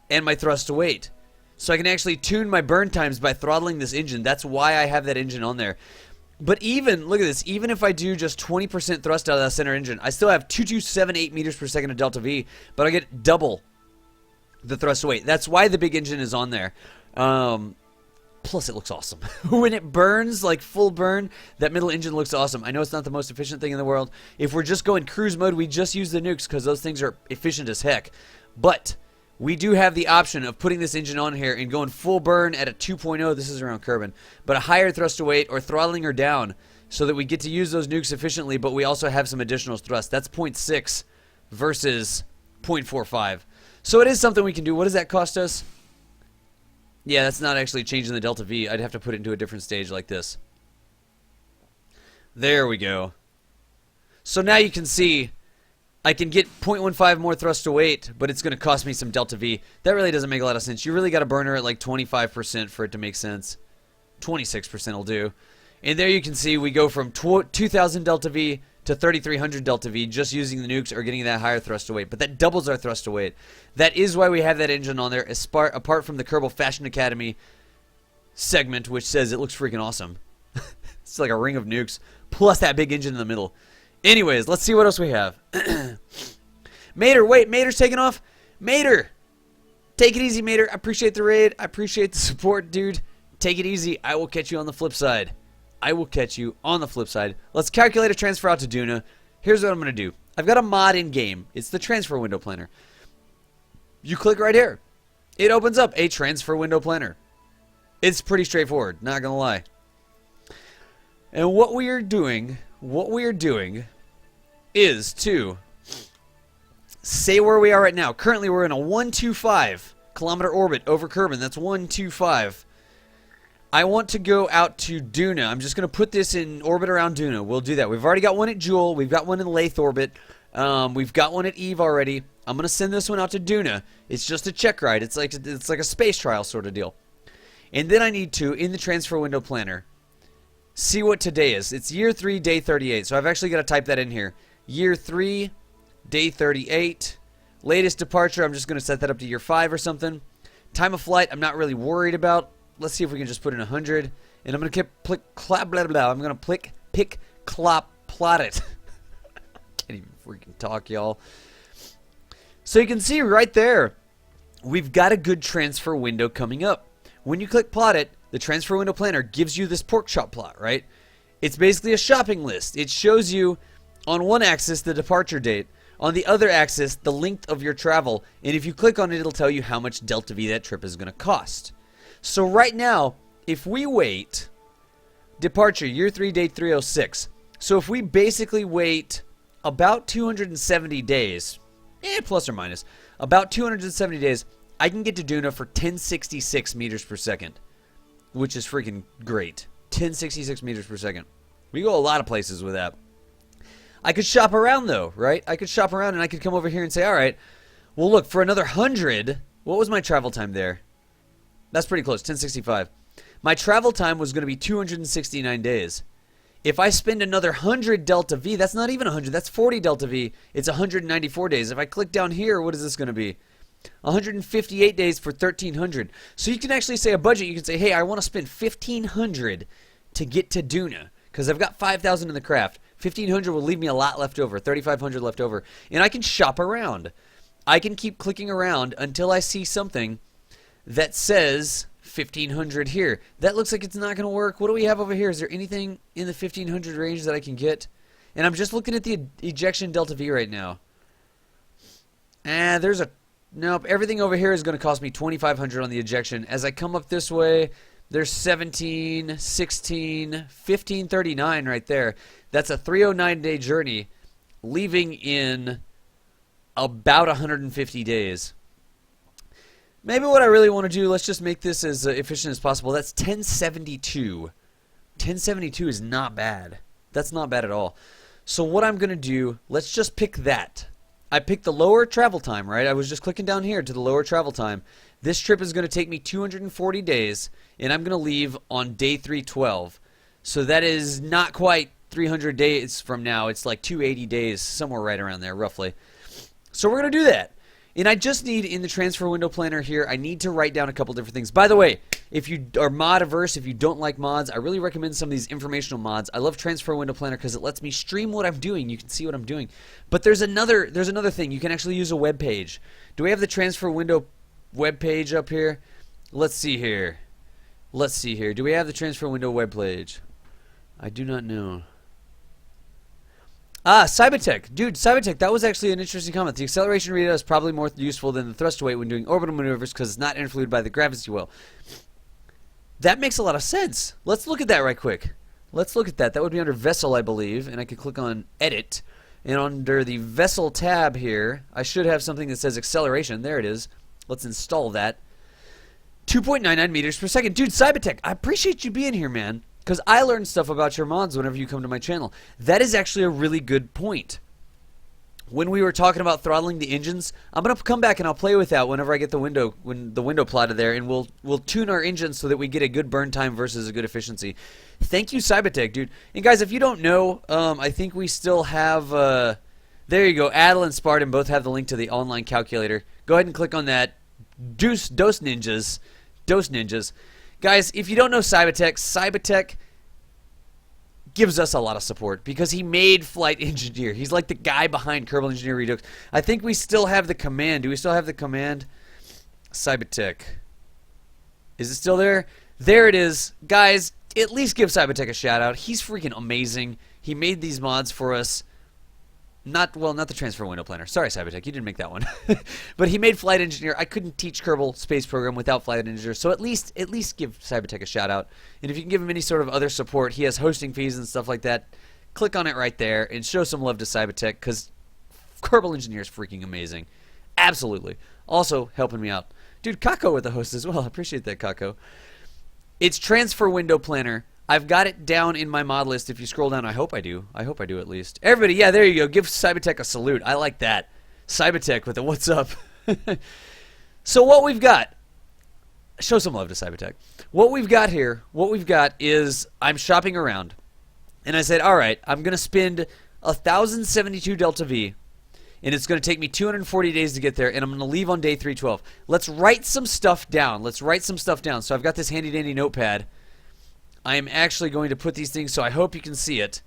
and my thrust to weight. So I can actually tune my burn times by throttling this engine. That's why I have that engine on there. But even, look at this, even if I do just 20% thrust out of that center engine, I still have 2278 meters per second of Delta V, but I get double the thrust to weight. That's why the big engine is on there. Plus, it looks awesome. When it burns, like full burn, that middle engine looks awesome. I know it's not the most efficient thing in the world. If we're just going cruise mode, we just use the nukes because those things are efficient as heck. But we do have the option of putting this engine on here and going full burn at a 2.0. This is around Kerbin. But a higher thrust to weight or throttling her down so that we get to use those nukes efficiently, but we also have some additional thrust. That's 0.6 versus 0.45. So it is something we can do. What does that cost us? Yeah, that's not actually changing the delta V. I'd have to put it into a different stage like this. There we go. So now you can see I can get 0.15 more thrust to weight, but it's going to cost me some delta V. That really doesn't make a lot of sense. You really got to burn her at like 25% for it to make sense. 26% will do. And there you can see we go from 2,000 delta V to 3,300 delta V just using the nukes or getting that higher thrust to weight. But that doubles our thrust to weight. That is why we have that engine on there, apart from the Kerbal Fashion Academy segment, which says it looks freaking awesome. It's like a ring of nukes, plus that big engine in the middle. Anyways, let's see what else we have. Mater, wait, Mater's taking off. Mater, take it easy, Mater. I appreciate the raid. I appreciate the support, dude. Take it easy. I will catch you on the flip side. I will catch you on the flip side. Let's calculate a transfer out to Duna. Here's what I'm going to do. I've got a mod in game. It's the transfer window planner. You click right here. It opens up a transfer window planner. It's pretty straightforward, not going to lie. And what we are doing is to say where we are right now. Currently, we're in a 125 kilometer orbit over Kerbin. That's 125. I want to go out to Duna. I'm just going to put this in orbit around Duna. We'll do that. We've already got one at Jewel. We've got one in Lathe orbit. We've got one at Eve already. I'm going to send this one out to Duna. It's just a check ride. It's like a space trial sort of deal. And then I need to, in the transfer window planner, see what today is. It's year 3, day 38. So I've actually got to type that in here. Year 3, day 38. Latest departure, I'm just going to set that up to year 5 or something. Time of flight, I'm not really worried about. Let's see if we can just put in 100. And I'm going to click, clap, blah, blah, blah. I'm going to pick, clop, plot it. Can't even freaking talk, y'all. So you can see right there, we've got a good transfer window coming up. When you click plot it, the transfer window planner gives you this pork chop plot, right? It's basically a shopping list. It shows you on one axis the departure date, on the other axis the length of your travel, and if you click on it, it'll tell you how much delta V that trip is going to cost. So right now, if we wait, departure, year 3, date 306. So if we basically wait about 270 days, plus or minus, about 270 days, I can get to Duna for 1066 meters per second, which is freaking great. 1066 meters per second. We go a lot of places with that. I could shop around though, right? I could shop around and I could come over here and say, all right, well look, for another 100, what was my travel time there? That's pretty close, 1065. My travel time was going to be 269 days. If I spend another 100 delta V, that's not even 100, that's 40 delta V. It's 194 days. If I click down here, what is this going to be? 158 days for 1,300. So you can actually say a budget. You can say, hey, I want to spend 1,500 to get to Duna because I've got 5,000 in the craft. 1,500 will leave me a lot left over, 3,500 left over. And I can shop around. I can keep clicking around until I see something that says 1,500 here. That looks like it's not going to work. What do we have over here? Is there anything in the 1,500 range that I can get? And I'm just looking at the ejection delta V right now. There's a... Nope, everything over here is going to cost me 2,500 on the ejection. As I come up this way, there's 17, 16, 1539 right there. That's a 309-day journey, leaving in about 150 days. Maybe what I really want to do, let's just make this as efficient as possible. That's 1072. 1072 is not bad. That's not bad at all. So what I'm going to do, let's just pick that. I picked the lower travel time, right? I was just clicking down here to the lower travel time. This trip is going to take me 240 days, and I'm going to leave on day 312. So that is not quite 300 days from now. It's like 280 days, somewhere right around there, roughly. So we're going to do that. And I just need, in the transfer window planner here, I need to write down a couple different things. By the way, if you are mod averse, if you don't like mods, I really recommend some of these informational mods. I love transfer window planner because it lets me stream what I'm doing. You can see what I'm doing. But there's another thing. You can actually use a web page. Do we have the transfer window web page up here? Let's see here. Let's see here. Do we have the transfer window web page? I do not know. Cybertech. Dude, Cybertech, that was actually an interesting comment. The acceleration readout is probably more useful than the thrust weight when doing orbital maneuvers because it's not influenced by the gravity well. That makes a lot of sense. Let's look at that right quick. Let's look at that. That would be under Vessel, I believe, and I could click on Edit. And under the Vessel tab here, I should have something that says acceleration. There it is. Let's install that. 2.99 meters per second. Dude, Cybertech, I appreciate you being here, man, because I learn stuff about your mods whenever you come to my channel. That is actually a really good point. When we were talking about throttling the engines, I'm gonna come back and I'll play with that whenever I get the window plotted there, and we'll tune our engines so that we get a good burn time versus a good efficiency. Thank you, Cybertech, dude. And guys, if you don't know, I think we still have. There you go. Adel and Spartan both have the link to the online calculator. Go ahead and click on that. Dose ninjas, guys. If you don't know Cybertech gives us a lot of support because he made Flight Engineer. He's like the guy behind Kerbal Engineer Redux. I think we still have the command. Do we still have the command? Cybertech. Is it still there? There it is. Guys, at least give Cybertech a shout out. He's freaking amazing. He made these mods for us. Not the transfer window planner. Sorry, Cybertech, you didn't make that one. But he made Flight Engineer. I couldn't teach Kerbal Space Program without Flight Engineer, so at least give Cybertech a shout out. And if you can give him any sort of other support, he has hosting fees and stuff like that. Click on it right there and show some love to Cybertech because Kerbal Engineer is freaking amazing. Absolutely. Also helping me out, dude. Kako with the host as well. I appreciate that, Kako. It's transfer window planner. I've got it down in my mod list. If you scroll down, I hope I do. I hope I do at least. Everybody, yeah, there you go. Give Cybertech a salute. I like that. Cybertech with the what's up. So what we've got, show some love to Cybertech. What we've got here, is I'm shopping around. And I said, all right, I'm going to spend 1,072 Delta V. And it's going to take me 240 days to get there. And I'm going to leave on day 312. Let's write some stuff down. So I've got this handy dandy notepad. I am actually going to put these things, so I hope you can see it.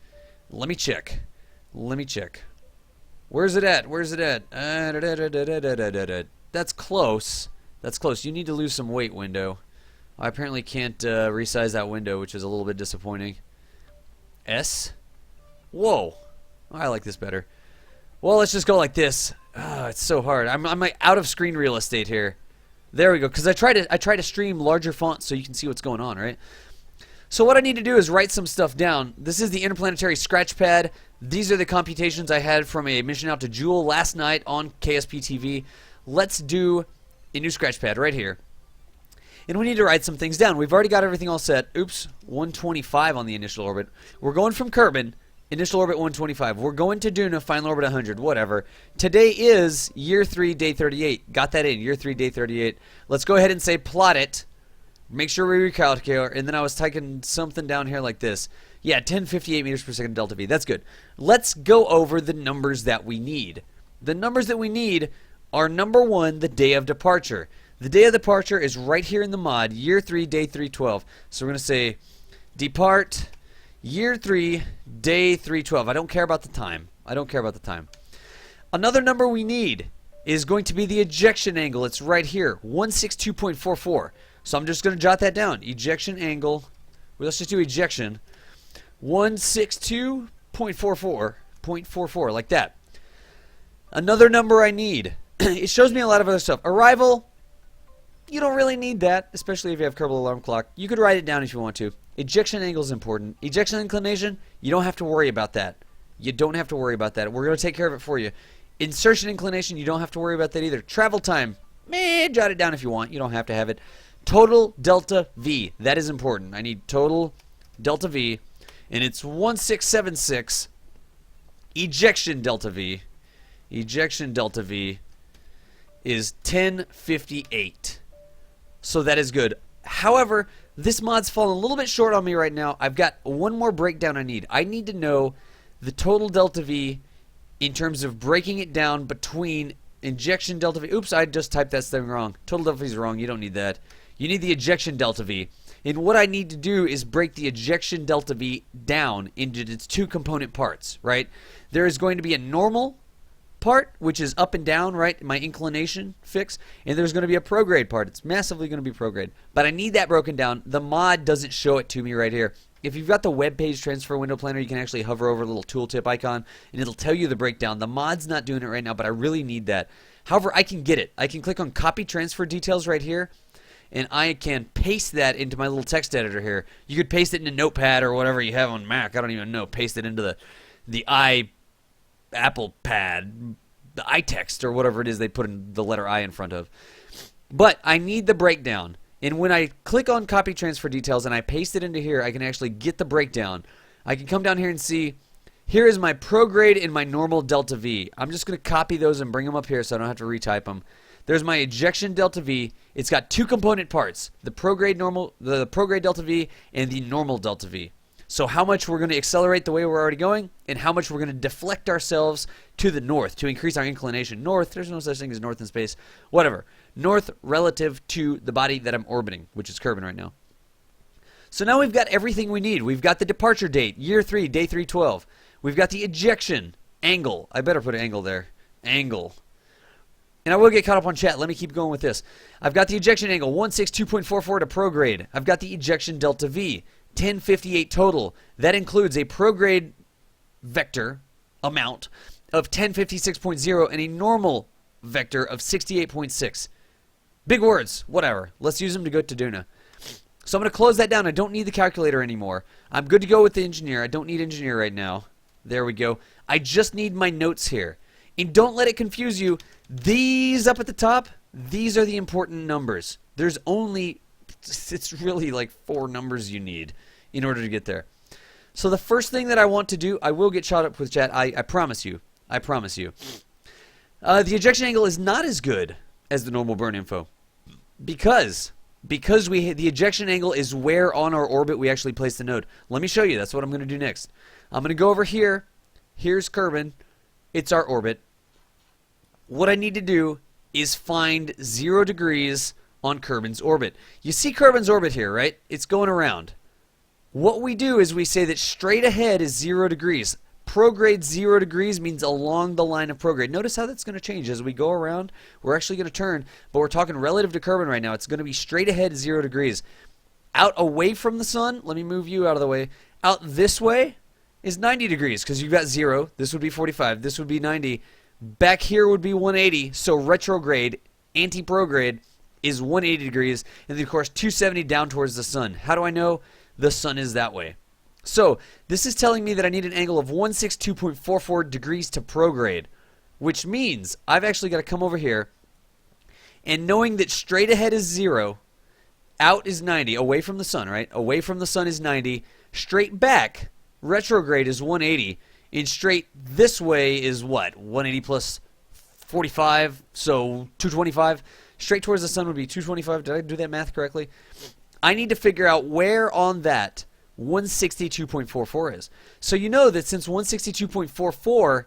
Let me check. Where's it at? That's close. You need to lose some weight, window. I apparently can't resize that window, which is a little bit disappointing. S? Whoa. Oh, I like this better. Well, let's just go like this. Oh, it's so hard. I'm like out of screen real estate here. There we go. Because I try to stream larger fonts so you can see what's going on, right? So what I need to do is write some stuff down. This is the Interplanetary Scratchpad. These are the computations I had from a mission out to Jewel last night on KSP TV. Let's do a new Scratchpad right here. And we need to write some things down. We've already got everything all set. Oops, 125 on the initial orbit. We're going from Kerbin, initial orbit 125. We're going to Duna, final orbit 100, whatever. Today is year 3, day 38. Got that in, year 3, day 38. Let's go ahead and say plot it. Make sure we recalculate, and then I was typing something down here like this. Yeah, 1058 meters per second Delta V. That's good. Let's go over the numbers that we need. The numbers that we need are, number 1, the day of departure. The day of departure is right here in the mod, year 3, day 312. So we're going to say depart, year 3, day 312. I don't care about the time. Another number we need is going to be the ejection angle. It's right here, 162.44. So I'm just going to jot that down. Ejection angle. Well, let's just do ejection. 162.44. Like that. Another number I need. It shows me a lot of other stuff. Arrival. You don't really need that, especially if you have Kerbal Alarm Clock. You could write it down if you want to. Ejection angle is important. Ejection inclination, you don't have to worry about that. We're going to take care of it for you. Insertion inclination, you don't have to worry about that either. Travel time. Jot it down if you want. You don't have to have it. Total Delta V. That is important. I need total Delta V. And it's 1676. Ejection Delta V. Ejection Delta V is 1058. So that is good. However, this mod's falling a little bit short on me right now. I've got one more breakdown I need. I need to know the total Delta V in terms of breaking it down between injection Delta V. Oops, I just typed that thing wrong. Total Delta V is wrong. You don't need that. You need the ejection Delta V. And what I need to do is break the ejection Delta V down into its 2 component parts, right? There is going to be a normal part, which is up and down, right? My inclination fix. And there's going to be a prograde part. It's massively going to be prograde. But I need that broken down. The mod doesn't show it to me right here. If you've got the web page transfer window planner, you can actually hover over a little tooltip icon, and it'll tell you the breakdown. The mod's not doing it right now, but I really need that. However, I can get it. I can click on copy transfer details right here, and I can paste that into my little text editor here. You could paste it in a notepad or whatever you have on Mac. I don't even know. Paste it into the Apple Pad, the iText, or whatever it is they put in the letter I in front of. But I need the breakdown. And when I click on copy transfer details and I paste it into here, I can actually get the breakdown. I can come down here and see, here is my prograde and my normal delta V. I'm just going to copy those and bring them up here so I don't have to retype them. There's my ejection delta V. It's got two component parts, the prograde delta V and the normal delta V. So how much we're going to accelerate the way we're already going and how much we're going to deflect ourselves to the north to increase our inclination north. There's no such thing as north in space. Whatever. North relative to the body that I'm orbiting, which is Kerbin right now. So now we've got everything we need. We've got the departure date, year 3, day 312. We've got the ejection angle. I better put an angle there. Angle. And I will get caught up on chat. Let me keep going with this. I've got the ejection angle, 162.44 to prograde. I've got the ejection delta V, 1058 total. That includes a prograde vector amount of 1056.0 and a normal vector of 68.6. Big words. Whatever. Let's use them to go to Duna. So I'm going to close that down. I don't need the calculator anymore. I'm good to go with the engineer. I don't need engineer right now. There we go. I just need my notes here. And don't let it confuse you. These up at the top, these are the important numbers. There's only, it's really like 4 numbers you need in order to get there. So the first thing that I want to do, I will get shot up with chat. I promise you. I promise you. The ejection angle is not as good as the normal burn info. Because the ejection angle is where on our orbit we actually place the node. Let me show you. That's what I'm going to do next. I'm going to go over here. Here's Kerbin. It's our orbit. What I need to do is find 0 degrees on Kerbin's orbit. You see Kerbin's orbit here, right? It's going around. What we do is we say that straight ahead is 0 degrees. Prograde 0 degrees means along the line of prograde. Notice how that's going to change as we go around. We're actually going to turn, but we're talking relative to Kerbin right now. It's going to be straight ahead 0 degrees. Out away from the sun, let me move you out of the way. Out this way is 90 degrees because you've got 0. This would be 45. This would be 90. Back here would be 180. So retrograde, anti-prograde, is 180 degrees. And then, of course, 270 down towards the sun. How do I know? The sun is that way. So this is telling me that I need an angle of 162.44 degrees to prograde, which means I've actually got to come over here, and knowing that straight ahead is 0, out is 90, away from the sun, right? Away from the sun is 90, straight back, retrograde is 180, and straight this way is what? 180 plus 45, so 225. Straight towards the sun would be 225. Did I do that math correctly? I need to figure out where on that 162.44 is. So you know that since 162.44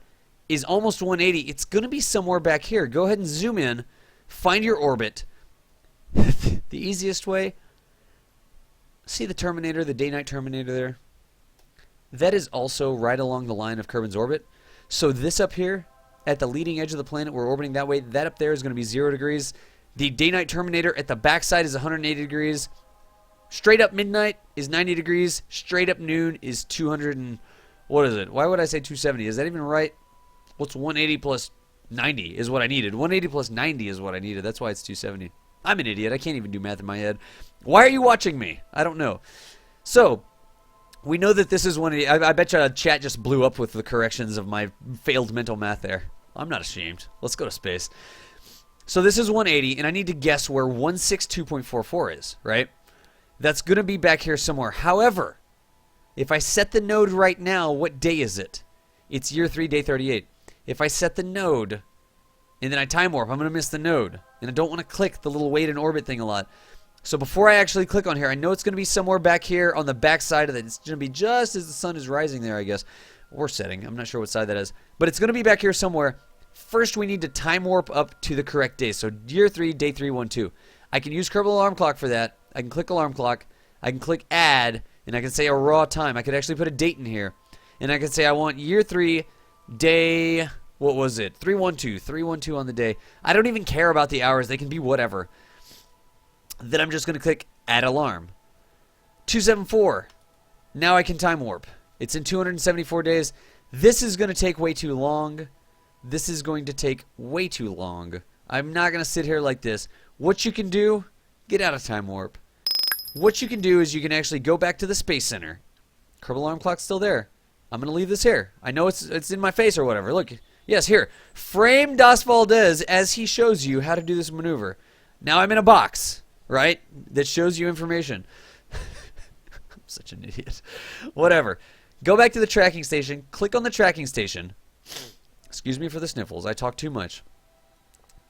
is almost 180, it's going to be somewhere back here. Go ahead and zoom in, find your orbit. The easiest way, see the Terminator, the day-night Terminator there? That is also right along the line of Kerbin's orbit. So this up here, at the leading edge of the planet, we're orbiting that way. That up there is going to be 0 degrees. The day-night Terminator at the backside is 180 degrees. Straight up midnight is 90 degrees. Straight up noon is 200 and... What is it? Why would I say 270? Is that even right? What's 180 plus 90 is what I needed. 180 plus 90 is what I needed. That's why it's 270. I'm an idiot. I can't even do math in my head. Why are you watching me? I don't know. So, we know that this is 180. I bet you chat just blew up with the corrections of my failed mental math there. I'm not ashamed. Let's go to space. So this is 180, and I need to guess where 162.44 is, right? That's going to be back here somewhere. However, if I set the node right now, what day is it? It's year 3, day 38. If I set the node, and then I time warp, I'm going to miss the node. And I don't want to click the little wait and orbit thing a lot. So before I actually click on here, I know it's going to be somewhere back here on the back side of it. It's going to be just as the sun is rising there, I guess. Or setting. I'm not sure what side that is. But it's going to be back here somewhere. First, we need to time warp up to the correct day. So year 3, day 312. I can use Kerbal Alarm Clock for that. I can click Alarm Clock. I can click Add. And I can say a raw time. I could actually put a date in here. And I can say I want year 3, day... What was it? 312. 312 on the day. I don't even care about the hours. They can be whatever. Then I'm just going to click Add Alarm. 274. Now I can time warp. It's in 274 days. This is going to take way too long. This is going to take way too long. I'm not going to sit here like this. What you can do, get out of time warp. What you can do is you can actually go back to the Space Center. Kerbal Alarm Clock's still there. I'm going to leave this here. I know it's in my face or whatever. Look. Yes, here. Frame Das Valdez as he shows you how to do this maneuver. Now I'm in a box. right? That shows you information. I'm such an idiot. Whatever. Go back to the tracking station. Click on the tracking station. Excuse me for the sniffles. I talk too much.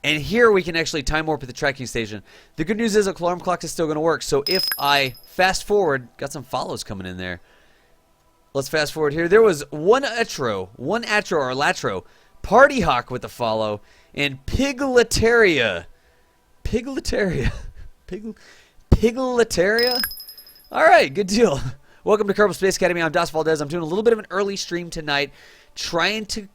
And here we can actually time warp at the tracking station. The good news is the alarm clock is still going to work. So if I fast forward, got some follows coming in there. Let's fast forward here. There was one Atro or Latro, Party Hawk with the follow, and Pigletaria. Pigletaria. Pigletaria? Alright, good deal. Welcome to Kerbal Space Academy. I'm Das Valdez. I'm doing a little bit of an early stream tonight, trying to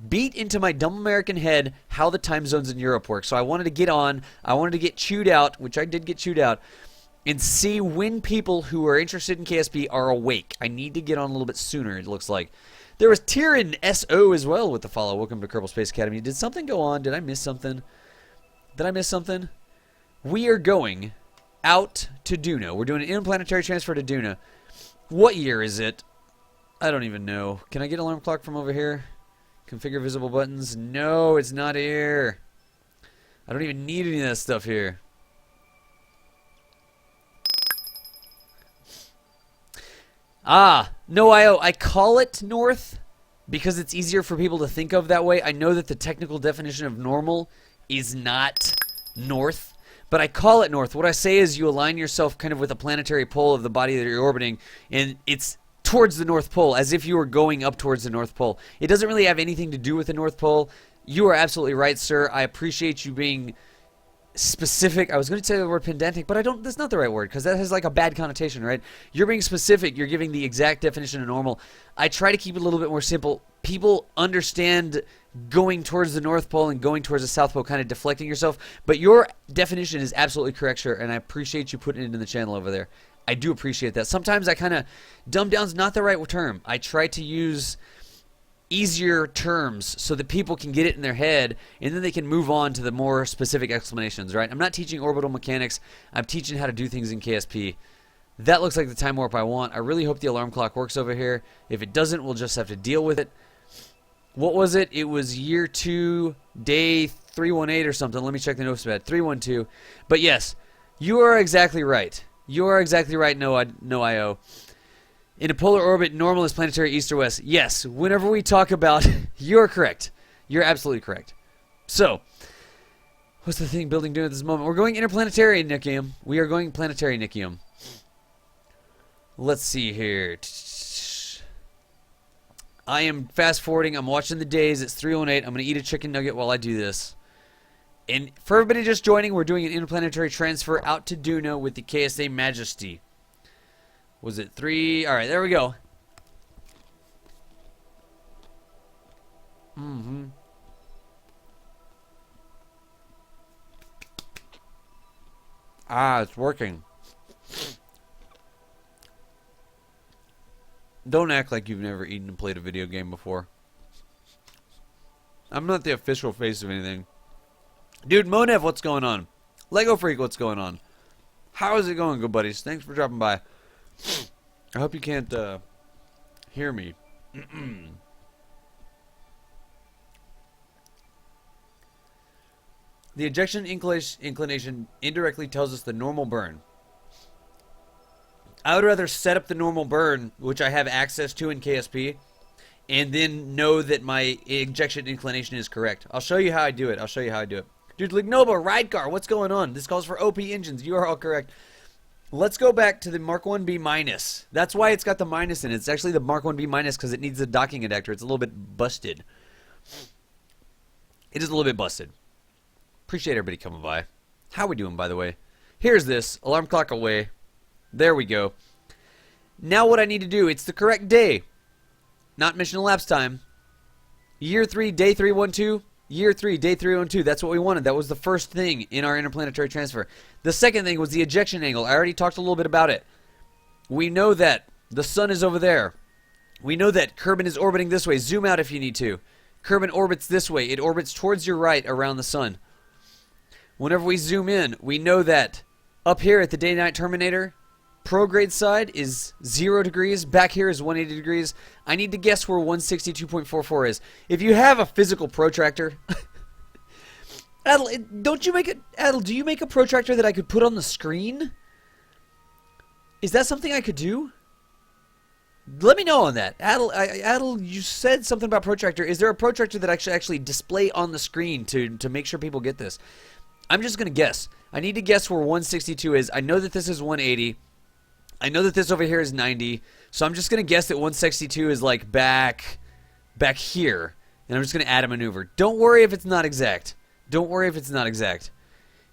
beat into my dumb American head how the time zones in Europe work. So I wanted to get on. I wanted to get chewed out, which I did get chewed out, and see when people who are interested in KSP are awake. I need to get on a little bit sooner, it looks like. There was Tyrion SO as well with the follow. Welcome to Kerbal Space Academy. Did something go on? Did I miss something? Did I miss something? We are going out to Duna. We're doing an interplanetary transfer to Duna. What year is it? I don't even know. Can I get alarm clock from over here? Configure visible buttons. No, it's not here. I don't even need any of that stuff here. Ah, no IO. I call it north because it's easier for people to think of that way. I know that the technical definition of normal is not north, but I call it north. What I say is you align yourself kind of with a planetary pole of the body that you're orbiting, and it's towards the North Pole, as if you were going up towards the North Pole. It doesn't really have anything to do with the North Pole. You are absolutely right, sir. I appreciate you being specific. I was going to say the word pedantic, but I don't. That's not the right word, because that has like a bad connotation, right? You're being specific. You're giving the exact definition of normal. I try to keep it a little bit more simple. People understand going towards the North Pole and going towards the South Pole, kind of deflecting yourself, but your definition is absolutely correct, sir, and I appreciate you putting it in the channel over there. I do appreciate that. Sometimes I kind of, dumb down's not the right term. I try to use easier terms so that people can get it in their head, and then they can move on to the more specific explanations, right? I'm not teaching orbital mechanics. I'm teaching how to do things in KSP. That looks like the time warp I want. I really hope the alarm clock works over here. If it doesn't, we'll just have to deal with it. What was it? It was year 2, day 318 or something. Let me check the notes pad. 312. But yes, you are exactly right. You are exactly right, no IO. In a polar orbit, normal is planetary east or west. Yes, whenever we talk about... You're correct. You're absolutely correct. So, what's the thing building doing at this moment? We're going interplanetary, Nikium. We are going planetary, Nikium. Let's see here. I am fast forwarding. I'm watching the days. It's 3:18. I'm going to eat a chicken nugget while I do this. And for everybody just joining, we're doing an interplanetary transfer out to Duna with the KSA Majesty. Was it 3? All right, there we go. Ah, it's working. Don't act like you've never eaten and played a video game before. I'm not the official face of anything. Dude, Monev, what's going on? Lego Freak, what's going on? How is it going, good buddies? Thanks for dropping by. I hope you can't hear me. The ejection inclination indirectly tells us the normal burn. I would rather set up the normal burn, which I have access to in KSP, and then know that my ejection inclination is correct. I'll show you how I do it. Dude, Lignoba, Ridecar, what's going on? This calls for OP engines. You are all correct. Let's go back to the Mark 1B minus. That's why it's got the minus in it. It's actually the Mark 1B minus because it needs a docking adapter. It's a little bit busted. It is a little bit busted. Appreciate everybody coming by. How we doing, by the way? Here's this. Alarm clock away. There we go. Now what I need to do, it's the correct day. Not mission elapsed time. Year 3, day 312. Year 3, day 312. That's what we wanted. That was the first thing in our interplanetary transfer. The second thing was the ejection angle. I already talked a little bit about it. We know that the sun is over there. We know that Kerbin is orbiting this way. Zoom out if you need to. Kerbin orbits this way. It orbits towards your right around the sun. Whenever we zoom in, we know that up here at the day-night terminator, prograde side is 0 degrees. Back here is 180 degrees. I need to guess where 162.44 is. If you have a physical protractor, Adel, don't you make it? Adel, do you make a protractor that I could put on the screen? Is that something I could do? Let me know on that. Adel, you said something about protractor. Is there a protractor that actually display on the screen to make sure people get this? I'm just going to guess. I need to guess where 162 is. I know that this is 180. I know that this over here is 90. So I'm just going to guess that 162 is like back here. And I'm just going to add a maneuver. Don't worry if it's not exact. Don't worry if it's not exact.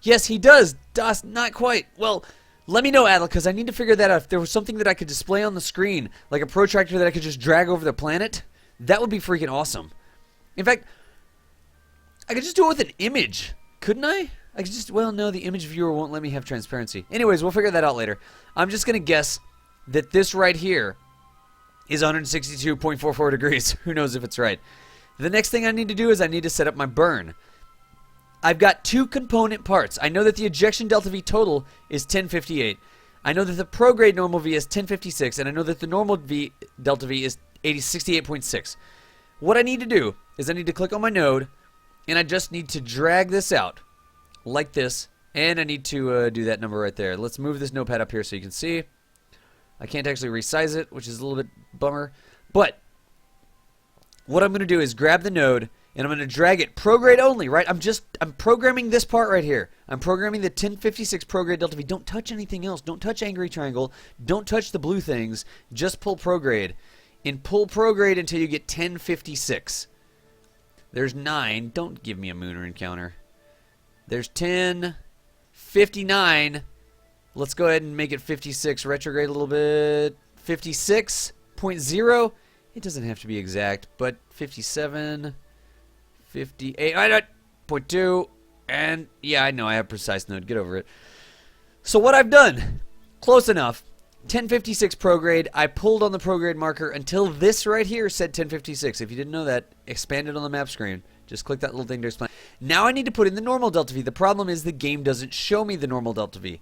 Yes, he does. Das, not quite. Well, let me know, Adel, because I need to figure that out. If there was something that I could display on the screen, like a protractor that I could just drag over the planet, that would be freaking awesome. In fact, I could just do it with an image, couldn't I? I could just, well, no, the image viewer won't let me have transparency. Anyways, we'll figure that out later. I'm just going to guess that this right here is 162.44 degrees. Who knows if it's right. The next thing I need to do is I need to set up my burn. I've got two component parts. I know that the ejection delta V total is 1058. I know that the prograde normal V is 1056, and I know that the normal V delta V is 68.6. What I need to do is I need to click on my node, and I just need to drag this out like this, and I need to do that number right there. Let's move this notepad up here so you can see. I can't actually resize it, which is a little bit bummer, but what I'm going to do is grab the node, and I'm going to drag it prograde only, right? I'm programming this part right here. I'm programming the 1056 prograde delta V. Don't touch anything else. Don't touch angry triangle. Don't touch the blue things. Just pull prograde. And pull prograde until you get 1056. There's 9. Don't give me a Mooner encounter. There's 1059. Let's go ahead and make it 56. Retrograde a little bit. 56.0. It doesn't have to be exact, but 57. 58.2, and yeah, I know I have precise node. Get over it. So what I've done, close enough. 1056 prograde. I pulled on the prograde marker until this right here said 1056. If you didn't know that, expand it on the map screen. Just click that little thing to explain. Now I need to put in the normal delta V. The problem is the game doesn't show me the normal delta V.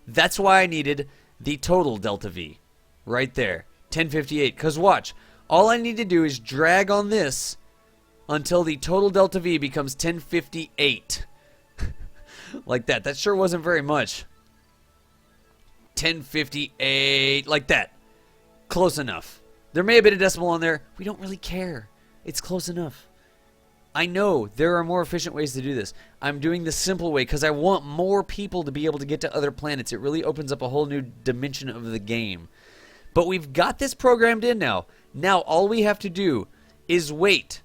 That's why I needed the total delta V. Right there. 1058. Because watch, all I need to do is drag on this until the total delta V becomes 1058. Like that. That sure wasn't very much. 1058. Like that. Close enough. There may have been a decimal on there. We don't really care. It's close enough. I know there are more efficient ways to do this. I'm doing the simple way because I want more people to be able to get to other planets. It really opens up a whole new dimension of the game. But we've got this programmed in now. Now all we have to do is wait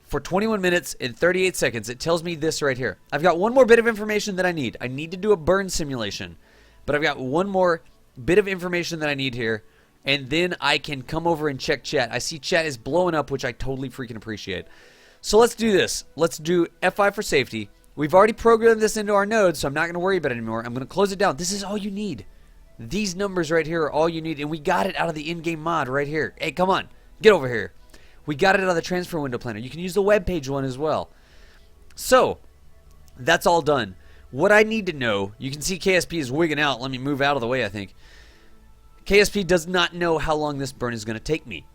for 21 minutes and 38 seconds. It tells me this right here. I've got one more bit of information that I need. I need to do a burn simulation. But I've got one more bit of information that I need here. And then I can come over and check chat. I see chat is blowing up, which I totally freaking appreciate. So let's do this. Let's do F5 for safety. We've already programmed this into our node, so I'm not going to worry about it anymore. I'm going to close it down. This is all you need. These numbers right here are all you need. And we got it out of the in-game mod right here. Hey, come on. Get over here. We got it out of the transfer window planner. You can use the web page one as well. So, that's all done. What I need to know, you can see KSP is wigging out. Let me move out of the way, I think. KSP does not know how long this burn is going to take me.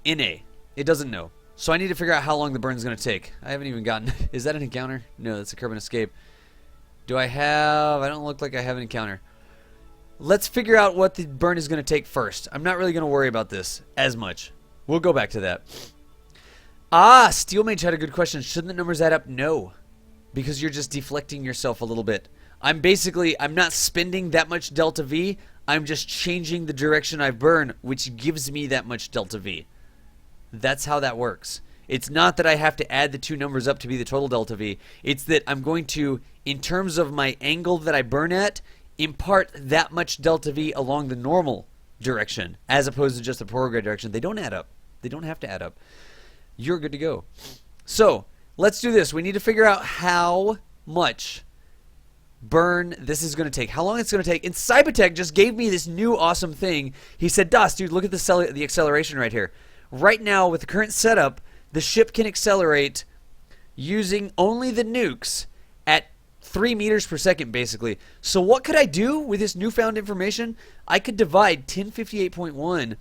NA. It doesn't know. So I need to figure out how long the burn is going to take. I haven't even gotten... Is that an encounter? No, that's a curb and escape. Do I have... I don't look like I have an encounter. Let's figure out what the burn is going to take first. I'm not really going to worry about this as much. We'll go back to that. Ah, Steelmage had a good question. Shouldn't the numbers add up? No. Because you're just deflecting yourself a little bit. I'm not spending that much delta V. I'm just changing the direction I burn, which gives me that much delta V. That's how that works. It's not that I have to add the two numbers up to be the total delta V. It's that I'm going to, in terms of my angle that I burn at, impart that much delta V along the normal direction as opposed to just the prograde direction. They don't add up. They don't have to add up. You're good to go. So let's do this. We need to figure out how much burn this is going to take, how long it's going to take. And Cybertech just gave me this new awesome thing. He said, Das, dude, look at the acceleration right here. Right now, with the current setup, the ship can accelerate using only the nukes at 3 meters per second, basically. So what could I do with this newfound information? I could divide 1058.1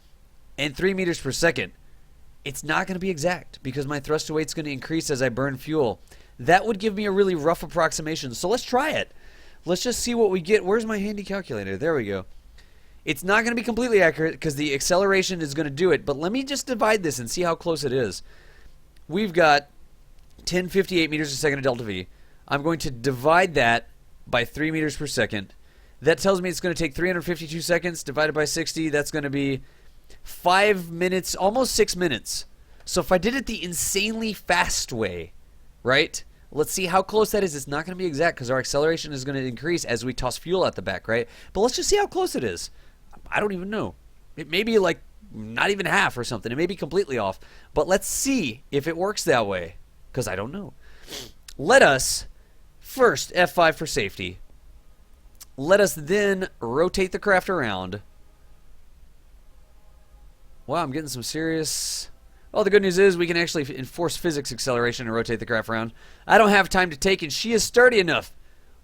and 3 meters per second. It's not going to be exact because my thrust to weight is going to increase as I burn fuel. that would give me a really rough approximation. So let's try it. Let's just see what we get. Where's my handy calculator? There we go. It's not going to be completely accurate because the acceleration is going to do it, but let me just divide this and see how close it is. We've got 1058 meters a second of delta V. I'm going to divide that by 3 meters per second. That tells me it's going to take 352 seconds divided by 60. That's going to be 5 minutes, almost 6 minutes. So if I did it the insanely fast way, right? Let's see how close that is. It's not going to be exact because our acceleration is going to increase as we toss fuel out the back, right? But let's just see how close it is. I don't even know. It may be like not even half or something. It may be completely off. But let's see if it works that way because I don't know. Let us first F5 for safety. Let us then rotate the craft around. Wow, I'm getting some serious... Well, the good news is we can actually enforce physics acceleration and rotate the craft around. I don't have time to take it. She is sturdy enough.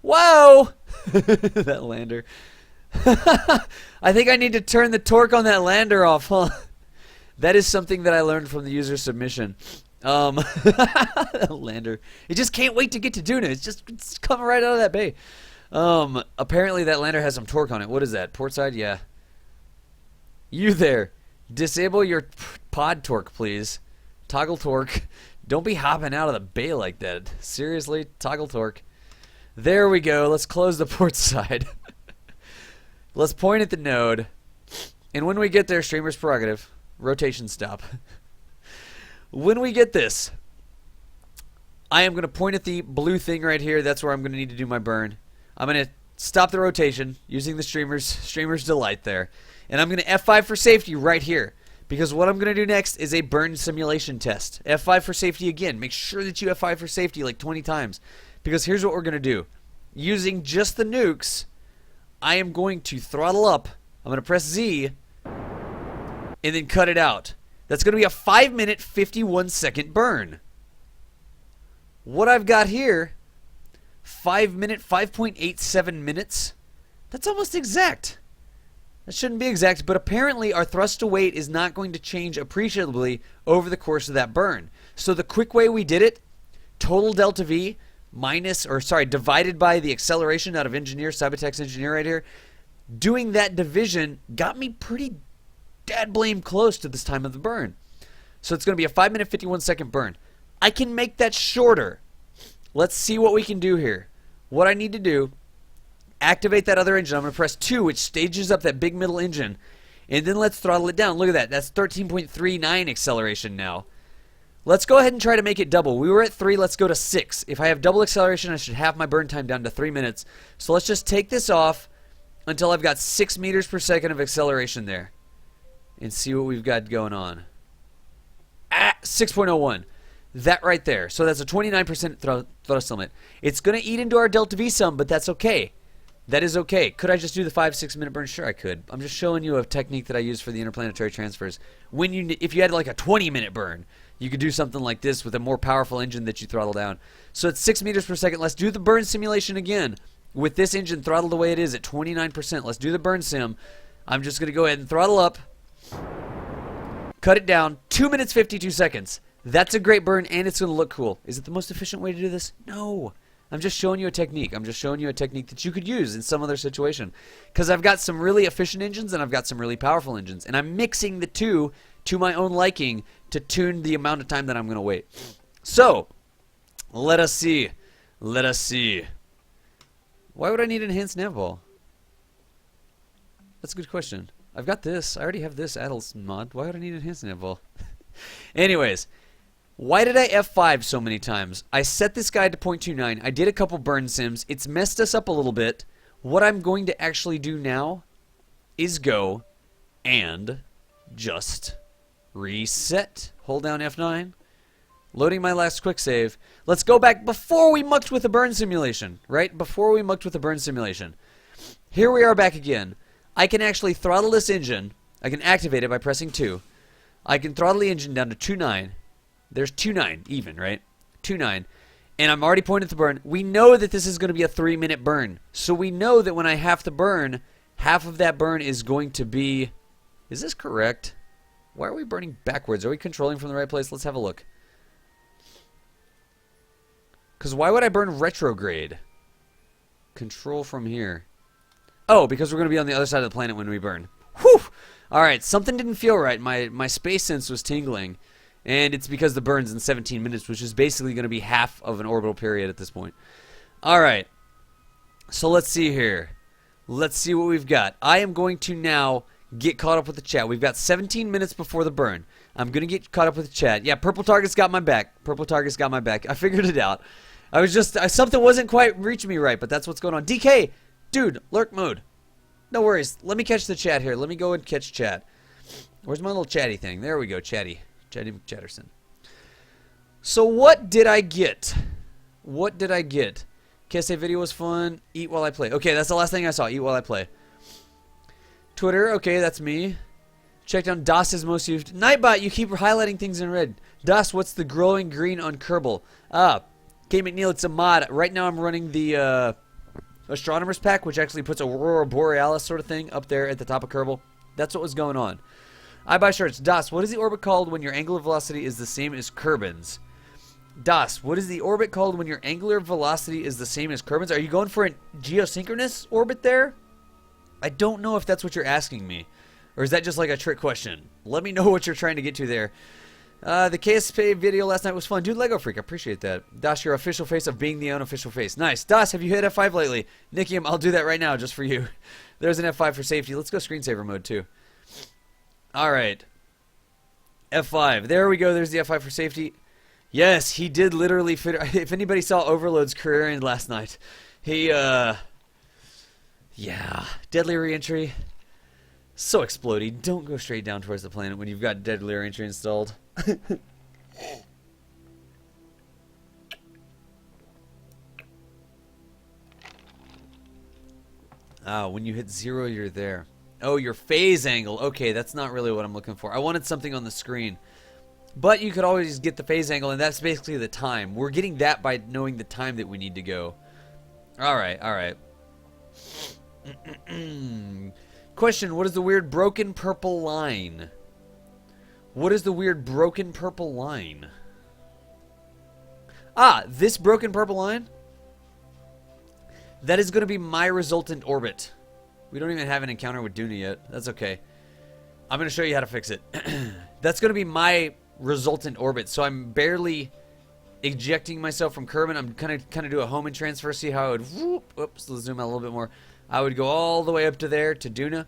Whoa! That lander. I think I need to turn the torque on that lander off, huh? That is something that I learned from the user submission. That lander. It just can't wait to get to Duna. It's coming right out of that bay. Apparently that lander has some torque on it. What is that? Port side? Yeah. You there. Disable your pod torque, please. Toggle torque. Don't be hopping out of the bay like that. Seriously, toggle torque. There we go. Let's close the port side. Let's point at the node. And when we get there, streamer's prerogative. Rotation stop. When we get this, I am going to point at the blue thing right here. That's where I'm going to need to do my burn. I'm going to stop the rotation using the streamer's delight there. And I'm going to F5 for safety right here. Because what I'm going to do next is a burn simulation test. F5 for safety again. Make sure that you F5 for safety like 20 times. Because here's what we're going to do. Using just the nukes, I am going to throttle up. I'm going to press Z. And then cut it out. That's going to be a 5-minute, 51-second burn. What I've got here, 5.87 minutes. That's almost exact. That shouldn't be exact, but apparently our thrust to weight is not going to change appreciably over the course of that burn. So the quick way we did it, total delta V divided by the acceleration out of engineer, Cybertex engineer right here, doing that division got me pretty dad blame close to this time of the burn. So it's going to be a 5-minute, 51-second burn. I can make that shorter. Let's see what we can do here. What I need to do, activate that other engine. I'm going to press 2, which stages up that big middle engine. And then let's throttle it down. Look at that. That's 13.39 acceleration now. Let's go ahead and try to make it double. We were at 3. Let's go to 6. If I have double acceleration, I should have my burn time down to 3 minutes. So let's just take this off until I've got 6 meters per second of acceleration there. And see what we've got going on. 6.01. That right there. So that's a 29% thrust limit. It's going to eat into our delta V some, but that's okay. That is okay. Could I just do the 5-6 minute burn? Sure, I could. I'm just showing you a technique that I use for the interplanetary transfers. If you had like a 20-minute burn, you could do something like this with a more powerful engine that you throttle down. So it's 6 meters per second. Let's do the burn simulation again. With this engine throttled the way it is at 29%. Let's do the burn sim. I'm just going to go ahead and throttle up. Cut it down. 2 minutes 52 seconds. That's a great burn, and it's going to look cool. Is it the most efficient way to do this? No. I'm just showing you a technique. I'm just showing you a technique that you could use in some other situation. Because I've got some really efficient engines, and I've got some really powerful engines. And I'm mixing the two to my own liking to tune the amount of time that I'm going to wait. So, let us see. Let us see. Why would I need enhanced nav ball? That's a good question. I've got this. I already have this Addles mod. Why would I need enhanced nav ball? Anyways. Why did I F5 so many times? I set this guy to 0.29. I did a couple burn sims. It's messed us up a little bit. What I'm going to actually do now is go and just reset. Hold down F9. Loading my last quick save. Let's go back before we mucked with the burn simulation, right? Before we mucked with the burn simulation. Here we are back again. I can actually throttle this engine. I can activate it by pressing 2. I can throttle the engine down to 2.9. There's 2.9 even, right? 2.9. And I'm already pointing at the burn. We know that this is going to be a 3-minute burn. So we know that when I have to burn, half of that burn is going to be... Is this correct? Why are we burning backwards? Are we controlling from the right place? Let's have a look. Because why would I burn retrograde? Control from here. Oh, because we're going to be on the other side of the planet when we burn. Whew! Alright, something didn't feel right. My space sense was tingling. And it's because the burn's in 17 minutes, which is basically going to be half of an orbital period at this point. Alright. So let's see here. Let's see what we've got. I am going to now get caught up with the chat. We've got 17 minutes before the burn. I'm going to get caught up with the chat. Yeah, purple target's got my back. Purple target's got my back. I figured it out. I was just... something wasn't quite reaching me right, but that's what's going on. DK! Dude, lurk mode. No worries. Let me catch the chat here. Let me go and catch chat. Where's my little chatty thing? There we go, chatty. Chatty McChatterson. So what did I get? What did I get? KSA video was fun. Eat while I play. Okay, that's the last thing I saw. Eat while I play. Twitter. Okay, that's me. Check down DOS's most used. Nightbot, you keep highlighting things in red. DOS, what's the glowing green on Kerbal? K McNeil, it's a mod. Right now I'm running the Astronomer's Pack, which actually puts Aurora Borealis sort of thing up there at the top of Kerbal. That's what was going on. I buy shirts. DOS, what is the orbit called when your angular velocity is the same as Kerbin's? DOS, what is the orbit called when your angular velocity is the same as Kerbin's? Are you going for a geosynchronous orbit there? I don't know if that's what you're asking me. Or is that just like a trick question? Let me know what you're trying to get to there. The KSA video last night was fun. Dude, Lego Freak, I appreciate that. DOS, your official face of being the unofficial face. Nice. DOS, have you hit F5 lately? Nikium, I'll do that right now just for you. There's an F5 for safety. Let's go screensaver mode too. Alright. F5. There we go. There's the F5 for safety. Yes, he did literally fit. If anybody saw Overload's career end last night, he, yeah. Deadly reentry. So explodey. Don't go straight down towards the planet when you've got deadly reentry installed. When you hit 0, you're there. Oh, your phase angle. Okay, that's not really what I'm looking for. I wanted something on the screen. But you could always get the phase angle, and that's basically the time. We're getting that by knowing the time that we need to go. Alright, alright. Question, what is the weird broken purple line? What is the weird broken purple line? This broken purple line? That is going to be my resultant orbit. We don't even have an encounter with Duna yet. That's okay. I'm going to show you how to fix it. That's going to be my resultant orbit. So I'm barely ejecting myself from Kerbin. I'm kind of do a Hohmann transfer. See how I would... Whoop, oops, let's zoom out a little bit more. I would go all the way up to there, to Duna.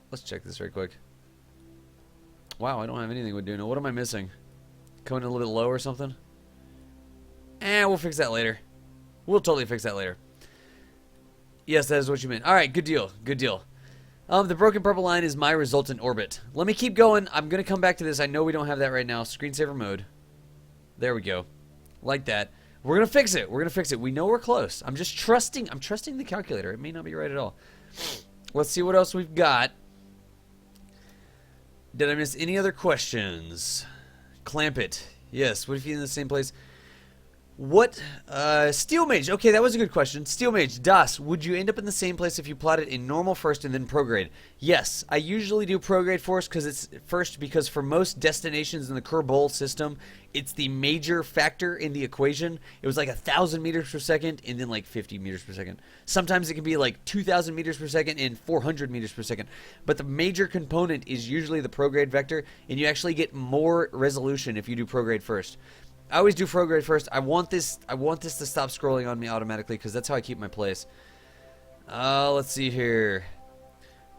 Let's check this very quick. Wow, I don't have anything with Duna. What am I missing? Coming a little bit low or something? We'll fix that later. We'll totally fix that later. Yes, that is what you meant. Alright, good deal. Good deal. The broken purple line is my resultant orbit. Let me keep going. I'm going to come back to this. I know we don't have that right now. Screensaver mode. There we go. Like that. We're going to fix it. We're going to fix it. We know we're close. I'm just trusting. I'm trusting the calculator. It may not be right at all. Let's see what else we've got. Did I miss any other questions? Clamp it. Yes. What if you're in the same place? What? Steel Mage. Okay, that was a good question. Steel Mage. DOS. Would you end up in the same place if you plotted in normal first and then prograde? Yes. I usually do prograde first because for most destinations in the Kerbal system, it's the major factor in the equation. It was like 1,000 meters per second and then like 50 meters per second. Sometimes it can be like 2,000 meters per second and 400 meters per second. But the major component is usually the prograde vector, and you actually get more resolution if you do prograde first. I always do prograde first. I want this to stop scrolling on me automatically because that's how I keep my place. Let's see here.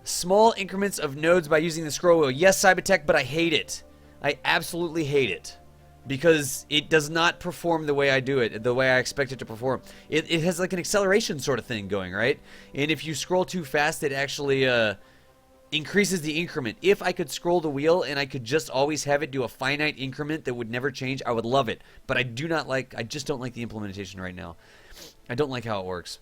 Small increments of nodes by using the scroll wheel. Yes, Cybertech, but I hate it. I absolutely hate it. Because it does not perform the way I do it, the way I expect it to perform. It has like an acceleration sort of thing going, right? And if you scroll too fast, it actually increases the increment. If I could scroll the wheel and I could just always have it do a finite increment that would never change, I would love it. But I just don't like the implementation right now. I don't like how it works.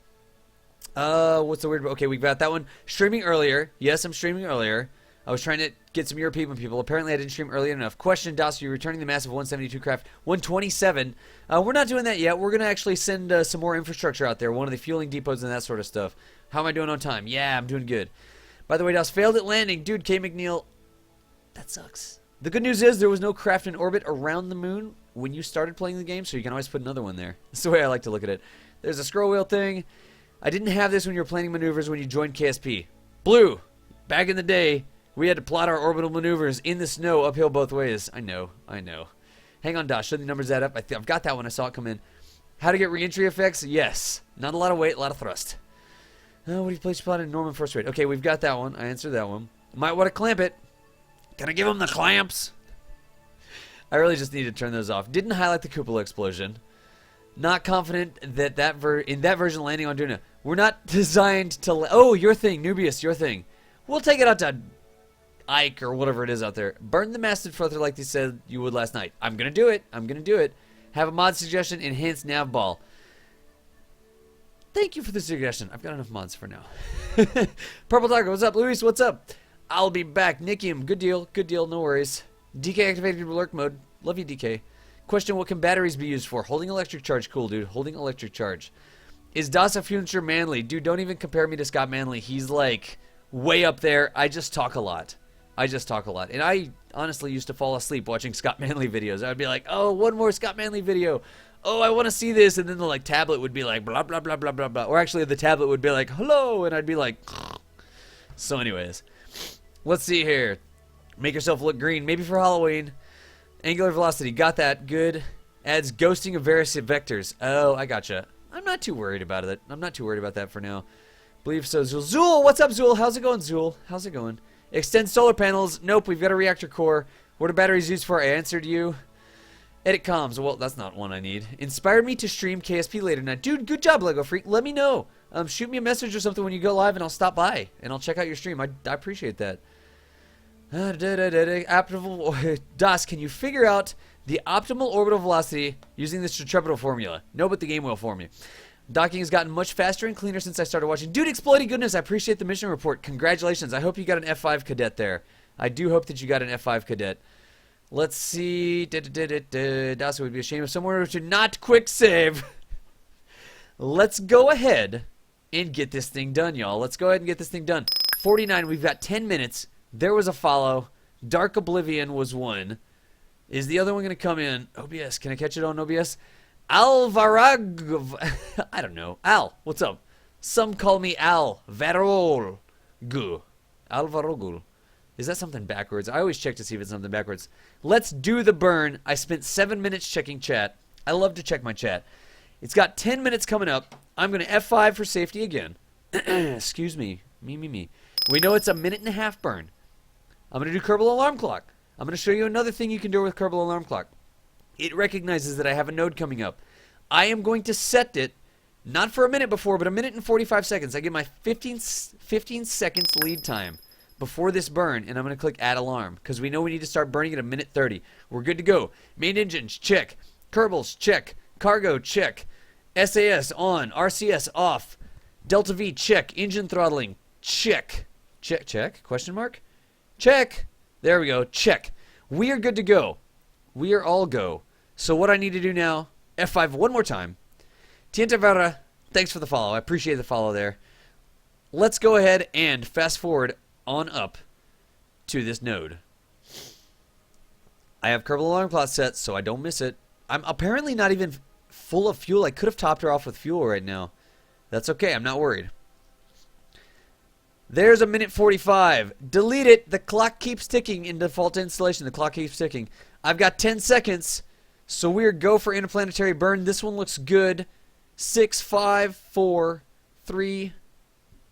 What's the weird? Okay, we've got that one. Streaming earlier. Yes, I'm streaming earlier. I was trying to get some European people. Apparently, I didn't stream early enough. Question, DOS, you're returning the massive 172 craft. 127. We're not doing that yet. We're going to actually send some more infrastructure out there. One of the fueling depots and that sort of stuff. How am I doing on time? Yeah, I'm doing good. By the way, DOS failed at landing. Dude, K McNeil, that sucks. The good news is there was no craft in orbit around the moon when you started playing the game, so you can always put another one there. That's the way I like to look at it. There's a scroll wheel thing. I didn't have this when you were planning maneuvers when you joined KSP. Blue, back in the day, we had to plot our orbital maneuvers in the snow uphill both ways. I know. Hang on, Dosh. Show the numbers add up. I've got that one. I saw it come in. How to get re-entry effects? Yes. Not a lot of weight, a lot of thrust. Oh, what do you place plot in Norman first rate? Okay, we've got that one. I answered that one. Might want to clamp it. Can I give him the clamps? I really just need to turn those off. Didn't highlight the cupola explosion. Not confident that in that version landing on Duna. We're not designed to... Oh, your thing, Nubius, your thing. We'll take it out to Ike or whatever it is out there. Burn the masted frother like they said you would last night. I'm going to do it. Have a mod suggestion, enhance nav ball. Thank you for the suggestion. I've got enough mods for now. Purple Tiger, what's up? Luis, what's up? I'll be back. Nikium, good deal, no worries. DK activated lurk mode. Love you, DK. Question, what can batteries be used for? Holding electric charge. Cool, dude. Holding electric charge. Is Das a future Manley? Dude, don't even compare me to Scott Manley. He's like way up there. I just talk a lot. And I honestly used to fall asleep watching Scott Manley videos. I would be like, oh, one more Scott Manley video. Oh, I want to see this. And then the like tablet would be like blah, blah, blah, blah, blah, blah. Or actually the tablet would be like, hello. And I'd be like, so anyways. Let's see here. Make yourself look green. Maybe for Halloween. Angular velocity. Got that. Good. Adds ghosting of various vectors. Oh, I gotcha. I'm not too worried about it. I'm not too worried about that for now. Believe so. Zool. Zool, what's up, Zool? How's it going, Zool? How's it going? Extend solar panels. Nope, we've got a reactor core. What are batteries used for? I answered you. Edit comms. Well, that's not one I need. Inspired me to stream KSP later tonight. Dude, good job, Lego Freak. Let me know. Shoot me a message or something when you go live, and I'll stop by, and I'll check out your stream. I appreciate that. Optimal Das, can you figure out the optimal orbital velocity using the Centripetal formula? No, but the game will for me. Docking has gotten much faster and cleaner since I started watching. Dude, exploiting goodness, I appreciate the mission report. Congratulations. I hope you got an F5 cadet there. I do hope that you got an F5 cadet. Let's see. Das, it would be a shame if someone were to not quick save. Let's go ahead and get this thing done, y'all. Let's go ahead and get this thing done. 49, we've got 10 minutes. There was a follow. Dark Oblivion was one. Is the other one going to come in? OBS, can I catch it on OBS? Alvarag... I don't know. Al, what's up? Some call me Al. Varol. Gu. Alvarogul. Is that something backwards? I always check to see if it's something backwards. Let's do the burn. I spent 7 minutes checking chat. I love to check my chat. It's got 10 minutes coming up. I'm going to F5 for safety again. Excuse me. Me. We know it's a 1.5 minute burn. I'm going to do Kerbal Alarm Clock. I'm going to show you another thing you can do with Kerbal Alarm Clock. It recognizes that I have a node coming up. I am going to set it, not for a minute before, but 1 minute and 45 seconds. I give my 15 seconds lead time before this burn, and I'm going to click Add Alarm, because we know we need to start burning at 1:30. We're good to go. Main engines, check. Kerbals, check. Cargo, check. SAS on. RCS off. Delta V, check. Engine throttling, check. Check? Question mark? Check. There we go. Check. We are good to go. We are all go. So what I need to do now, F5 one more time. Tientavera, thanks for the follow. I appreciate the follow there. Let's go ahead and fast forward on up to this node. I have Kerbal Alarm Clock set so I don't miss it. I'm apparently not even full of fuel. I could have topped her off with fuel right now. That's okay. I'm not worried. There's 1 minute 45. Delete it. The clock keeps ticking in default installation. The clock keeps ticking. I've got 10 seconds. So we're go for interplanetary burn. This one looks good. 6, 5, 4, 3,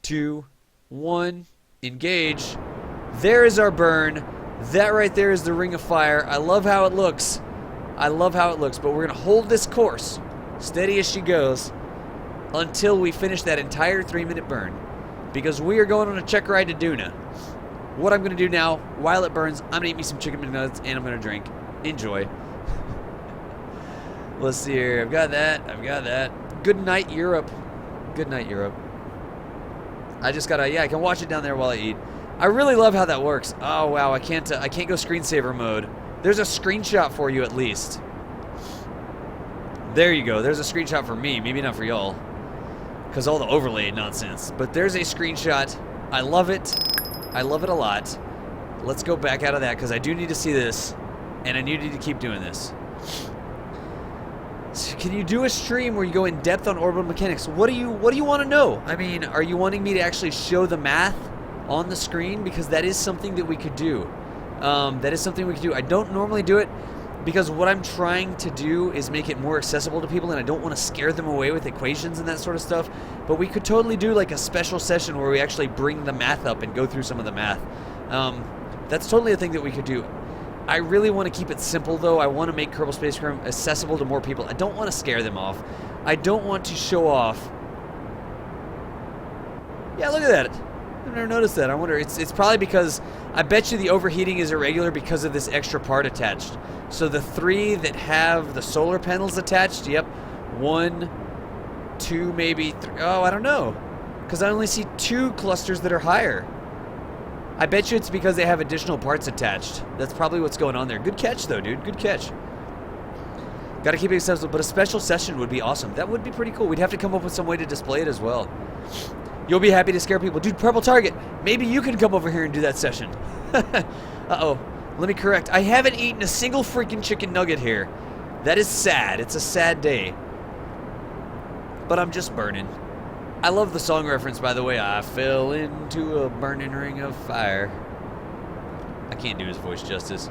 2, 1. Engage. There is our burn. That right there is the ring of fire. I love how it looks. But we're going to hold this course, steady as she goes, until we finish that entire 3-minute burn. Because we are going on a check ride to Duna. What I'm going to do now, while it burns, I'm going to eat me some chicken McNuggets and I'm going to drink. Enjoy. Let's see here. I've got that. Good night, Europe. I just got to, I can watch it down there while I eat. I really love how that works. Oh, wow. I can't go screensaver mode. There's a screenshot for you at least. There you go. There's a screenshot for me. Maybe not for y'all. Because all the overlay nonsense. But there's a screenshot. I love it. I love it a lot. Let's go back out of that because I do need to see this. And I need to keep doing this. Can you do a stream where you go in depth on orbital mechanics? What do you want to know? I mean, are you wanting me to actually show the math on the screen? Because that is something that we could do. That is something we could do. I don't normally do it because what I'm trying to do is make it more accessible to people, and I don't want to scare them away with equations and that sort of stuff. But we could totally do like a special session where we actually bring the math up and go through some of the math. That's totally a thing that we could do. I really want to keep it simple, though. I want to make Kerbal Space Program accessible to more people. I don't want to scare them off. I don't want to show off. Yeah, look at that. I've never noticed that. I wonder. It's probably because I bet you the overheating is irregular because of this extra part attached. So the 3 that have the solar panels attached, yep. 1, 2, maybe 3. Oh, I don't know. Because I only see 2 clusters that are higher. I bet you it's because they have additional parts attached. That's probably what's going on there. Good catch, though, dude. Good catch. Gotta keep it accessible, but a special session would be awesome. That would be pretty cool. We'd have to come up with some way to display it as well. You'll be happy to scare people. Dude, purple target. Maybe you can come over here and do that session. Uh-oh. Let me correct. I haven't eaten a single freaking chicken nugget here. That is sad. It's a sad day. But I'm just burning. I love the song reference, by the way. I fell into a burning ring of fire. I can't do his voice justice.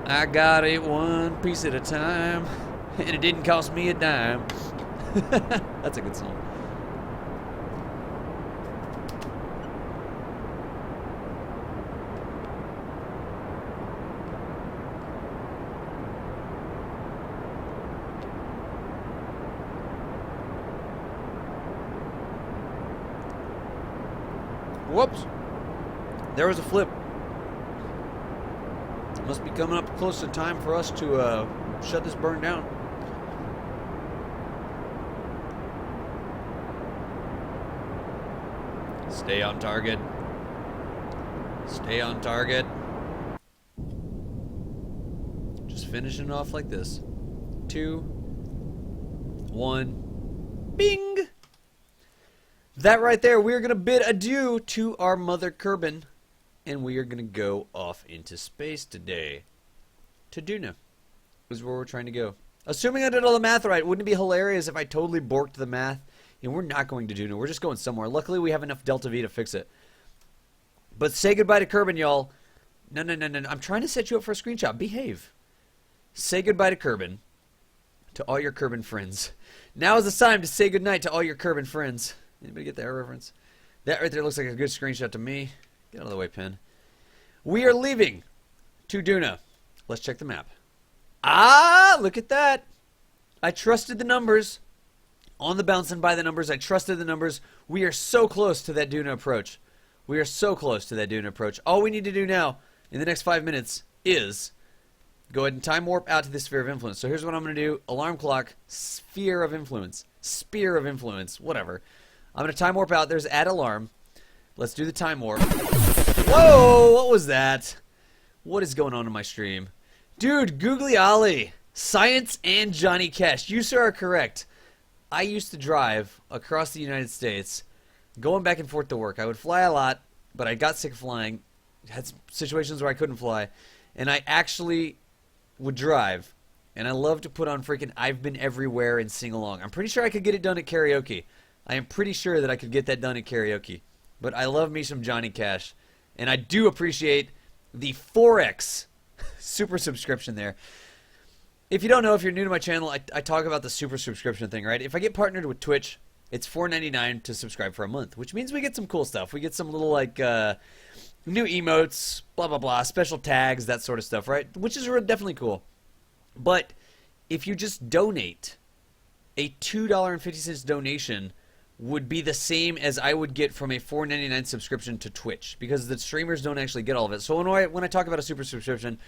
I got it one piece at a time, and it didn't cost me a dime. That's a good song. Whoops. There was a flip. Must be coming up close to time for us to shut this burn down. Stay on target. Stay on target. Just finishing off like this. 2, 1. Bing! That right there, we are going to bid adieu to our mother Kerbin, and we are going to go off into space today. To Duna is where we're trying to go. Assuming I did all the math right, wouldn't it be hilarious if I totally borked the math? You know, we're not going to Duna. We're just going somewhere. Luckily, we have enough Delta V to fix it. But say goodbye to Kerbin, y'all. No. I'm trying to set you up for a screenshot. Behave. Say goodbye to Kerbin. To all your Kerbin friends. Now is the time to say goodnight to all your Kerbin friends. Anybody get that reference? That right there looks like a good screenshot to me. Get out of the way, pen. We are leaving to Duna. Let's check the map. Ah, look at that. I trusted the numbers. On the bouncing by the numbers, I trusted the numbers. We are so close to that Duna approach. We are so close to that Duna approach. All we need to do now, in the next 5 minutes, is go ahead and time warp out to the sphere of influence. So here's what I'm going to do. Alarm clock, sphere of influence, spear of influence, whatever. I'm going to time warp out. There's add alarm. Let's do the time warp. Whoa, what was that? What is going on in my stream? Dude, Googly Ollie, science and Johnny Cash. You, sir, are correct. I used to drive across the United States, going back and forth to work. I would fly a lot, but I got sick of flying. Had situations where I couldn't fly. And I actually would drive. And I love to put on freaking I've Been Everywhere and sing along. I'm pretty sure I could get it done at karaoke. I am pretty sure that I could get that done at karaoke. But I love me some Johnny Cash. And I do appreciate the 4X super subscription there. If you don't know, if you're new to my channel, I talk about the super subscription thing, right? If I get partnered with Twitch, it's $4.99 to subscribe for a month, which means we get some cool stuff. We get some little, like, new emotes, blah, blah, blah, special tags, that sort of stuff, right? Which is definitely cool. But if you just donate, a $2.50 donation would be the same as I would get from a $4.99 subscription to Twitch, because the streamers don't actually get all of it. So when I talk about a super subscription,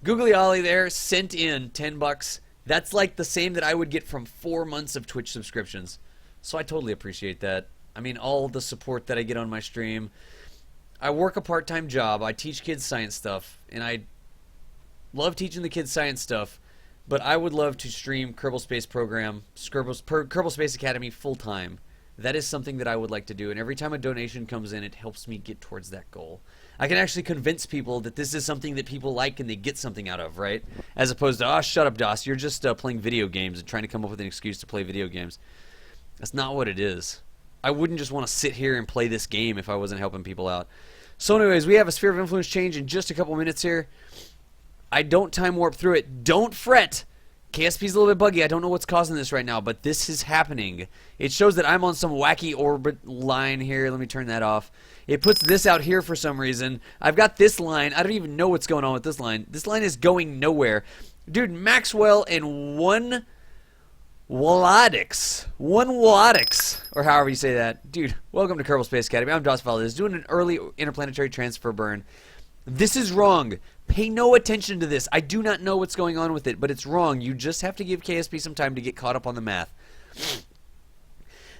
Googly Ollie there sent in $10. That's like the same that I would get from 4 months of Twitch subscriptions. So I totally appreciate that. I mean, all the support that I get on my stream. I work a part-time job. I teach kids science stuff, and I love teaching the kids science stuff. But I would love to stream Kerbal Space Program, Kerbal Space Academy full-time. That is something that I would like to do, and every time a donation comes in, it helps me get towards that goal. I can actually convince people that this is something that people like and they get something out of, right? As opposed to, oh, shut up, DOS, you're just playing video games and trying to come up with an excuse to play video games. That's not what it is. I wouldn't just want to sit here and play this game if I wasn't helping people out. So anyways, we have a sphere of influence change in just a couple minutes here. I don't time warp through it. Don't fret. KSP is a little bit buggy. I don't know what's causing this right now, but this is happening. It shows that I'm on some wacky orbit line here. Let me turn that off. It puts this out here for some reason. I've got this line. I don't even know what's going on with this line. This line is going nowhere. Dude, Maxwell and one Wallodix, or however you say that. Dude, welcome to Kerbal Space Academy. I'm DOS Valdez, doing an early interplanetary transfer burn. This is wrong. Pay no attention to this. I do not know what's going on with it, but it's wrong. You just have to give KSP some time to get caught up on the math.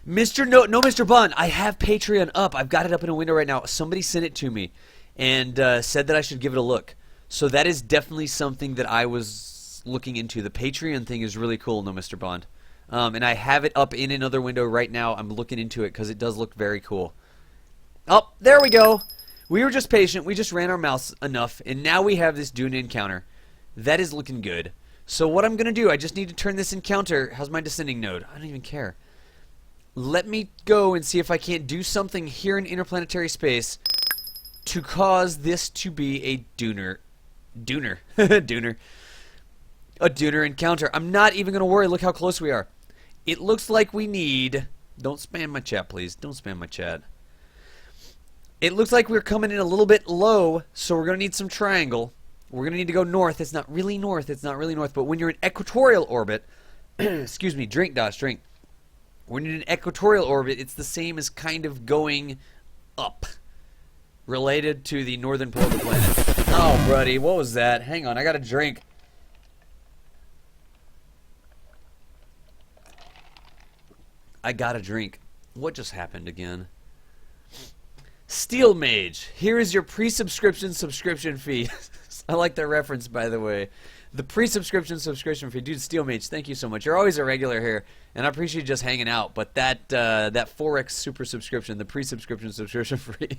Mr. Bond, I have Patreon up. I've got it up in a window right now. Somebody sent it to me and said that I should give it a look. So that is definitely something that I was looking into. The Patreon thing is really cool, Mr. Bond. And I have it up in another window right now. I'm looking into it because it does look very cool. Oh, there we go. We were just patient. We just ran our mouse enough, and now we have this Duna encounter. That is looking good. So what I'm going to do, I just need to turn this encounter. How's my descending node? I don't even care. Let me go and see if I can't do something here in interplanetary space to cause this to be a Dooner. A Dooner encounter. I'm not even going to worry. Look how close we are. It looks like we need... Don't spam my chat, please. Don't spam my chat. It looks like we're coming in a little bit low, so we're going to need some triangle. We're going to need to go north. It's not really north. It's not really north. But when you're in equatorial orbit... excuse me. Drink, DOS. Drink. When you're in an equatorial orbit, it's the same as kind of going up. Related to the northern pole of the planet. Oh, buddy. What was that? Hang on. I got a drink. I got a drink. What just happened again? Steel Mage. Here is your pre-subscription subscription fee. I like that reference, by the way. The pre-subscription subscription fee. Dude, Steel Mage, thank you so much. You're always a regular here, and I appreciate you just hanging out. But that 4X super subscription, the pre-subscription subscription fee,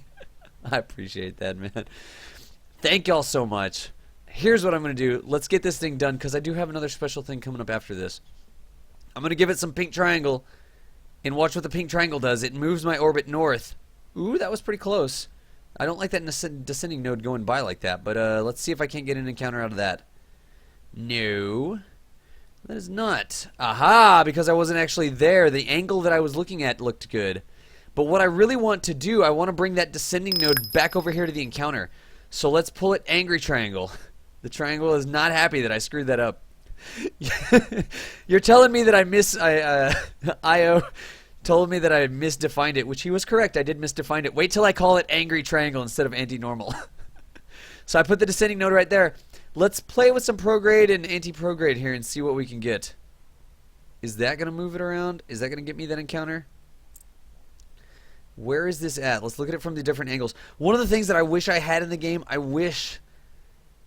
I appreciate that, man. Thank y'all so much. Here's what I'm going to do. Let's get this thing done, because I do have another special thing coming up after this. I'm going to give it some pink triangle, and watch what the pink triangle does. It moves my orbit north. Ooh, that was pretty close. I don't like that descending node going by like that, but let's see if I can't get an encounter out of that. No, that is not. Aha, because I wasn't actually there. The angle that I was looking at looked good. But what I really want to do, I want to bring that descending node back over here to the encounter. So let's pull it angry triangle. The triangle is not happy that I screwed that up. You're telling me that IO told me that I misdefined it, which he was correct. I did misdefine it. Wait till I call it angry triangle instead of anti-normal. So I put the descending node right there. Let's play with some prograde and anti-prograde here and see what we can get. Is that going to move it around? Is that going to get me that encounter? Where is this at? Let's look at it from the different angles. One of the things that I wish I had in the game, I wish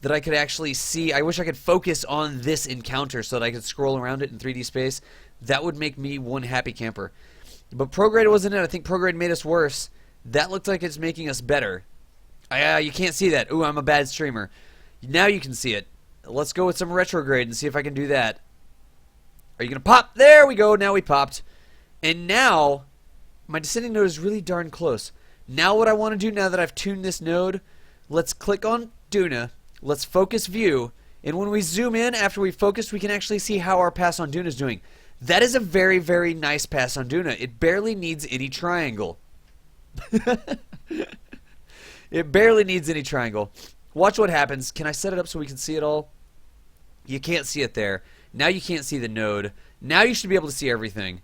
that I could actually see, I wish I could focus on this encounter so that I could scroll around it in 3D space. That would make me one happy camper. But prograde wasn't it. I think prograde made us worse. That looks like it's making us better. You can't see that. Ooh, I'm a bad streamer. Now you can see it. Let's go with some retrograde and see if I can do that. Are you going to pop? There we go. Now we popped. And now, my descending node is really darn close. Now what I want to do now that I've tuned this node, let's click on Duna. Let's focus view. And when we zoom in, after we focus, we can actually see how our pass on Duna is doing. That is a very, very nice pass on Duna. It barely needs any triangle. It barely needs any triangle. Watch what happens. Can I set it up so we can see it all? You can't see it there. Now you can't see the node. Now you should be able to see everything.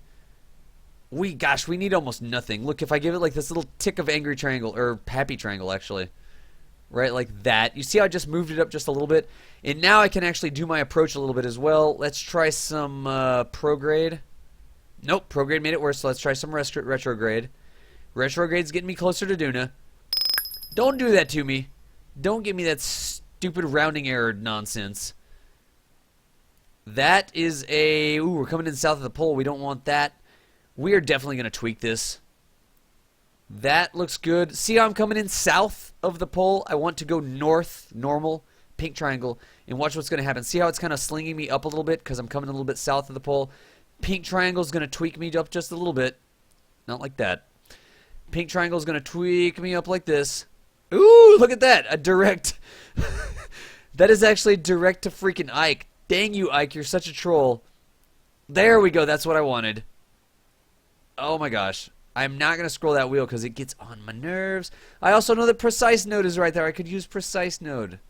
Gosh, we need almost nothing. Look, if I give it like this little tick of angry triangle, or happy triangle actually. Right, like that. You see how I just moved it up just a little bit? And now I can actually do my approach a little bit as well. Let's try some prograde. Nope, prograde made it worse, so let's try some retrograde. Retrograde's getting me closer to Duna. Don't do that to me. Don't give me that stupid rounding error nonsense. That is a... Ooh, we're coming in south of the pole. We don't want that. We are definitely going to tweak this. That looks good. See how I'm coming in south of the pole? I want to go north, normal, pink triangle, and watch what's going to happen. See how it's kind of slinging me up a little bit because I'm coming a little bit south of the pole? Pink triangle is going to tweak me up just a little bit. Not like that. Pink triangle is going to tweak me up like this. Ooh, look at that. A direct... That is actually direct to freaking Ike. Dang you, Ike. You're such a troll. There we go. That's what I wanted. Oh my gosh. I'm not going to scroll that wheel because it gets on my nerves. I also know that precise node is right there. I could use precise node.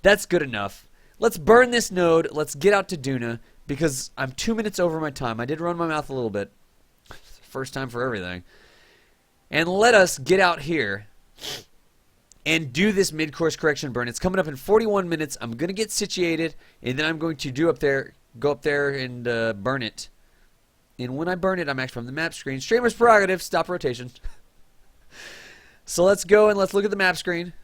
That's good enough. Let's burn this node. Let's get out to Duna because I'm 2 minutes over my time. I did run my mouth a little bit. First time for everything. And let us get out here and do this mid-course correction burn. It's coming up in 41 minutes. I'm going to get situated, and then I'm going to go up there and burn it. And when I burn it, I'm actually from the map screen. Streamer's prerogative. Stop rotation. So let's go and let's look at the map screen.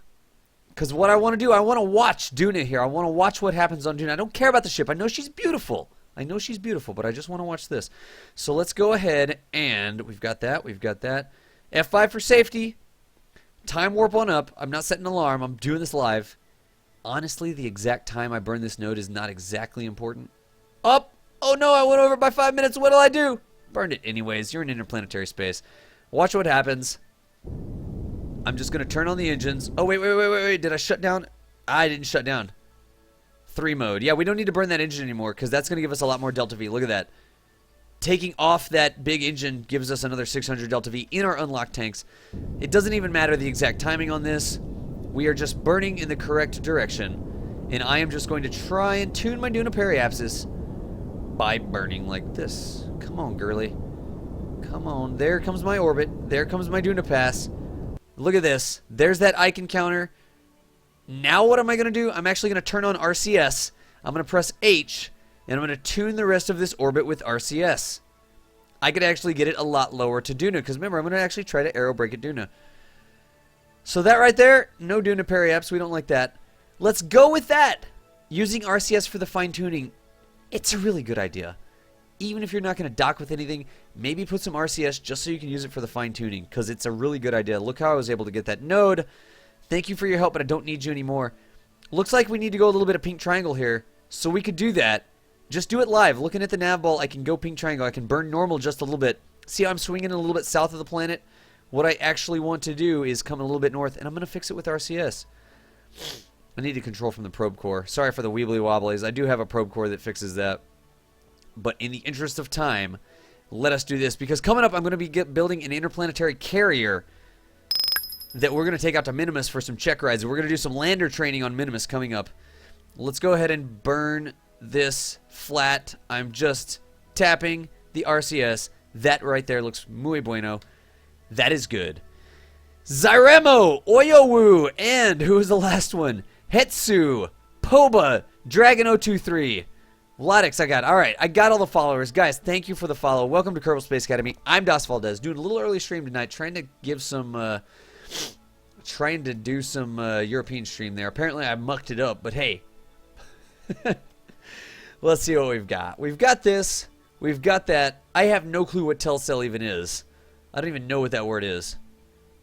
Because what I want to do, I want to watch Duna here. I want to watch what happens on Duna. I don't care about the ship. I know she's beautiful. I know she's beautiful, but I just want to watch this. So let's go ahead and we've got that. We've got that. F5 for safety. Time warp on up. I'm not setting an alarm. I'm doing this live. Honestly, the exact time I burn this node is not exactly important. Up! Oh no, I went over by 5 minutes. What'll I do? Burned it anyways. You're in interplanetary space. Watch what happens. I'm just going to turn on the engines. Oh, wait. Did I shut down? I didn't shut down. 3 mode. Yeah, we don't need to burn that engine anymore because that's going to give us a lot more Delta V. Look at that. Taking off that big engine gives us another 600 Delta V in our unlocked tanks. It doesn't even matter the exact timing on this. We are just burning in the correct direction. And I am just going to try and tune my Duna periapsis by burning like this. Come on, girly. Come on. There comes my orbit. There comes my Duna pass. Look at this. There's that icon counter. Now what am I going to do? I'm actually going to turn on RCS. I'm going to press H. And I'm going to tune the rest of this orbit with RCS. I could actually get it a lot lower to Duna. Because remember, I'm going to actually try to aero brake at Duna. So that right there, no Duna periaps. We don't like that. Let's go with that. Using RCS for the fine tuning. It's a really good idea. Even if you're not going to dock with anything, maybe put some RCS just so you can use it for the fine tuning. Because it's a really good idea. Look how I was able to get that node. Thank you for your help, but I don't need you anymore. Looks like we need to go a little bit of pink triangle here. So we could do that. Just do it live. Looking at the nav ball, I can go pink triangle. I can burn normal just a little bit. See how I'm swinging a little bit south of the planet? What I actually want to do is come a little bit north, and I'm going to fix it with RCS. I need to control from the probe core. Sorry for the weebly wobblies. I do have a probe core that fixes that. But in the interest of time, let us do this. Because coming up, I'm going to be building an interplanetary carrier that we're going to take out to Minimus for some check rides. We're going to do some lander training on Minimus coming up. Let's go ahead and burn this flat. I'm just tapping the RCS. That right there looks muy bueno. That is good. Zyremo, Oyowu, and who was the last one? Hetsu, Poba, Dragon023. Ladix, I got. All right, I got all the followers. Guys, thank you for the follow. Welcome to Kerbal Space Academy. I'm Das Valdez, doing a little early stream tonight, trying to give some, European stream there. Apparently, I mucked it up, but hey. Let's see what we've got. We've got this. We've got that. I have no clue what Telcel even is. I don't even know what that word is.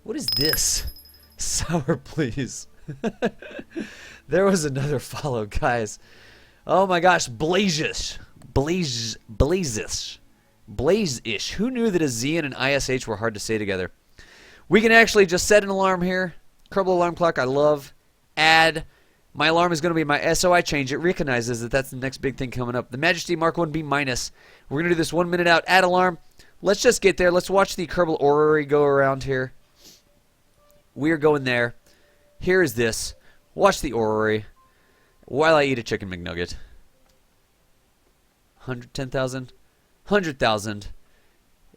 What is this? Sour, please. There was another follow, guys. Oh my gosh, Blazish. Blazish. Blaze-ish. Who knew that a Z and an ISH were hard to say together? We can actually just set an alarm here. Kerbal alarm clock, I love. Add. My alarm is going to be my SOI change. It recognizes that that's the next big thing coming up. The Majesty Mark 1B minus. We're going to do this 1 minute out. Add alarm. Let's just get there. Let's watch the Kerbal Orrery go around here. We are going there. Here is this. Watch the Orrery while I eat a chicken McNugget. 110,000? 100,000.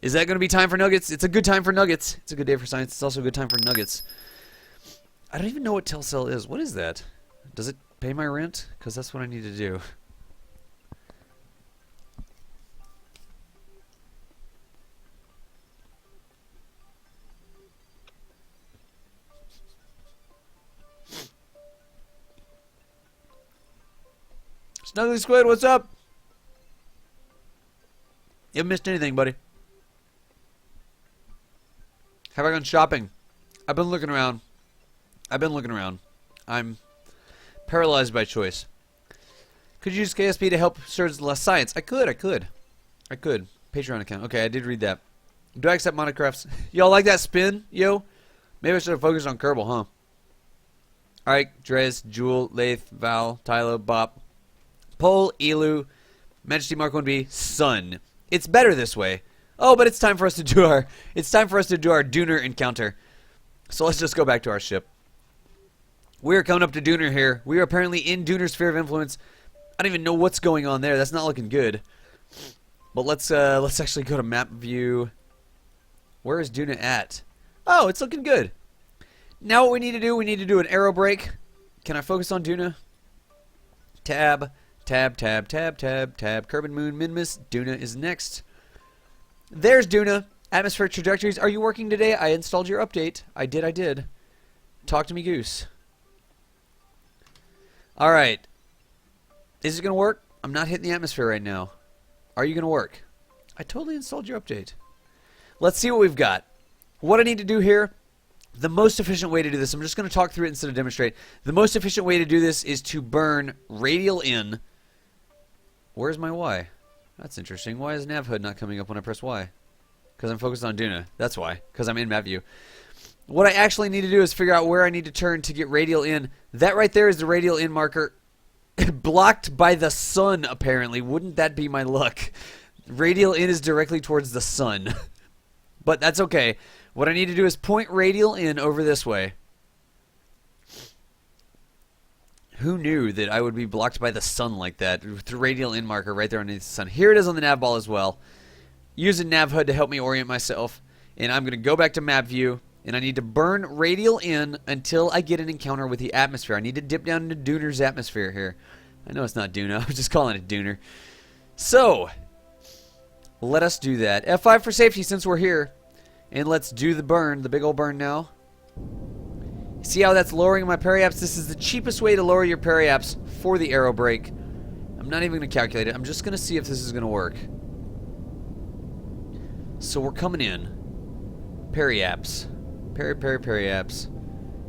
Is that going to be time for nuggets? It's a good time for nuggets. It's a good day for science. It's also a good time for nuggets. I don't even know what Telcel is. What is that? Does it pay my rent? Because that's what I need to do. Snuggly Squid, what's up? You haven't missed anything, buddy. Have I gone shopping? I've been looking around. I'm paralyzed by choice. Could you use KSP to help Surge less science? I could. Patreon account. Okay, I did read that. Do I accept monocrafts? Y'all like that spin, yo? Maybe I should have focused on Kerbal, huh? Alright, Drez, Jewel, Lath, Val, Tylo, Bop, Pole, Elu, Majesty Mark 1B, Sun. It's better this way. Oh, but it's time for us to do our Dooner encounter. So let's just go back to our ship. We're coming up to Dooner here. We are apparently in Dooner's sphere of influence. I don't even know what's going on there. That's not looking good. But let's actually go to map view. Where is Duna at? Oh, it's looking good. Now what we need to do an arrow break. Can I focus on Duna? Tab, tab, tab, tab, tab, tab. Kerbin Moon, Minmus. Duna is next. There's Duna. Atmospheric trajectories. Are you working today? I installed your update. I did. Talk to me, Goose. Alright. Is it going to work? I'm not hitting the atmosphere right now. Are you going to work? I totally installed your update. Let's see what we've got. What I need to do here, the most efficient way to do this, I'm just going to talk through it instead of demonstrate. The most efficient way to do this is to burn radial in. Where's my Y? That's interesting. Why is nav HUD not coming up when I press Y? Because I'm focused on Duna. That's why. Because I'm in map view. What I actually need to do is figure out where I need to turn to get radial in. That right there is the radial in marker. Blocked by the sun, apparently. Wouldn't that be my luck? Radial in is directly towards the sun. But that's okay. What I need to do is point radial in over this way. Who knew that I would be blocked by the sun like that? With the radial in marker right there underneath the sun. Here it is on the nav ball as well. Using nav HUD to help me orient myself. And I'm going to go back to map view. And I need to burn radial in until I get an encounter with the atmosphere. I need to dip down into Dooner's atmosphere here. I know it's not Duna. I was just calling it Dooner. So, let us do that. F5 for safety since we're here. And let's do the burn, the big old burn now. See how that's lowering my periaps? This is the cheapest way to lower your periaps for the arrow break. I'm not even going to calculate it. I'm just going to see if this is going to work. So we're coming in. Periaps. Periaps.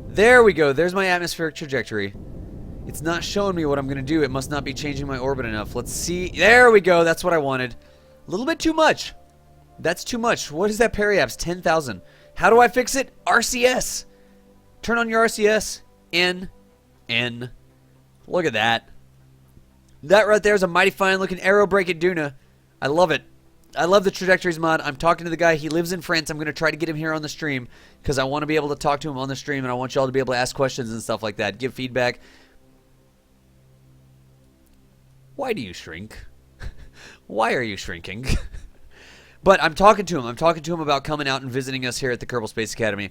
There we go. There's my atmospheric trajectory. It's not showing me what I'm going to do. It must not be changing my orbit enough. Let's see. There we go. That's what I wanted. A little bit too much. That's too much. What is that periaps? 10,000. How do I fix it? RCS. Turn on your RCS. N. Look at that. That right there is a mighty fine looking arrow break at Duna. I love it. I love the trajectories mod. I'm talking to the guy. He lives in France. I'm going to try to get him here on the stream because I want to be able to talk to him on the stream and I want y'all to be able to ask questions and stuff like that. Give feedback. Why do you shrink? Why are you shrinking? But I'm talking to him. I'm talking to him about coming out and visiting us here at the Kerbal Space Academy.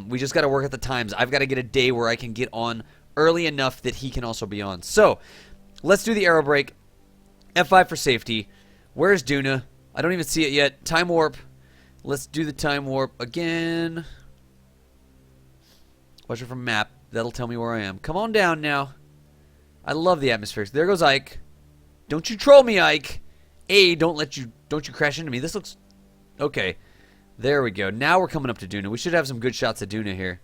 We just got to work at the times. I've got to get a day where I can get on early enough that he can also be on. So, let's do the arrow break. F5 for safety. Where's Duna? I don't even see it yet. Time warp. Let's do the time warp again. Watch it from map. That'll tell me where I am. Come on down now. I love the atmosphere. There goes Ike. Don't you troll me, Ike. Don't you crash into me. This looks okay. There we go. Now we're coming up to Duna. We should have some good shots of Duna here.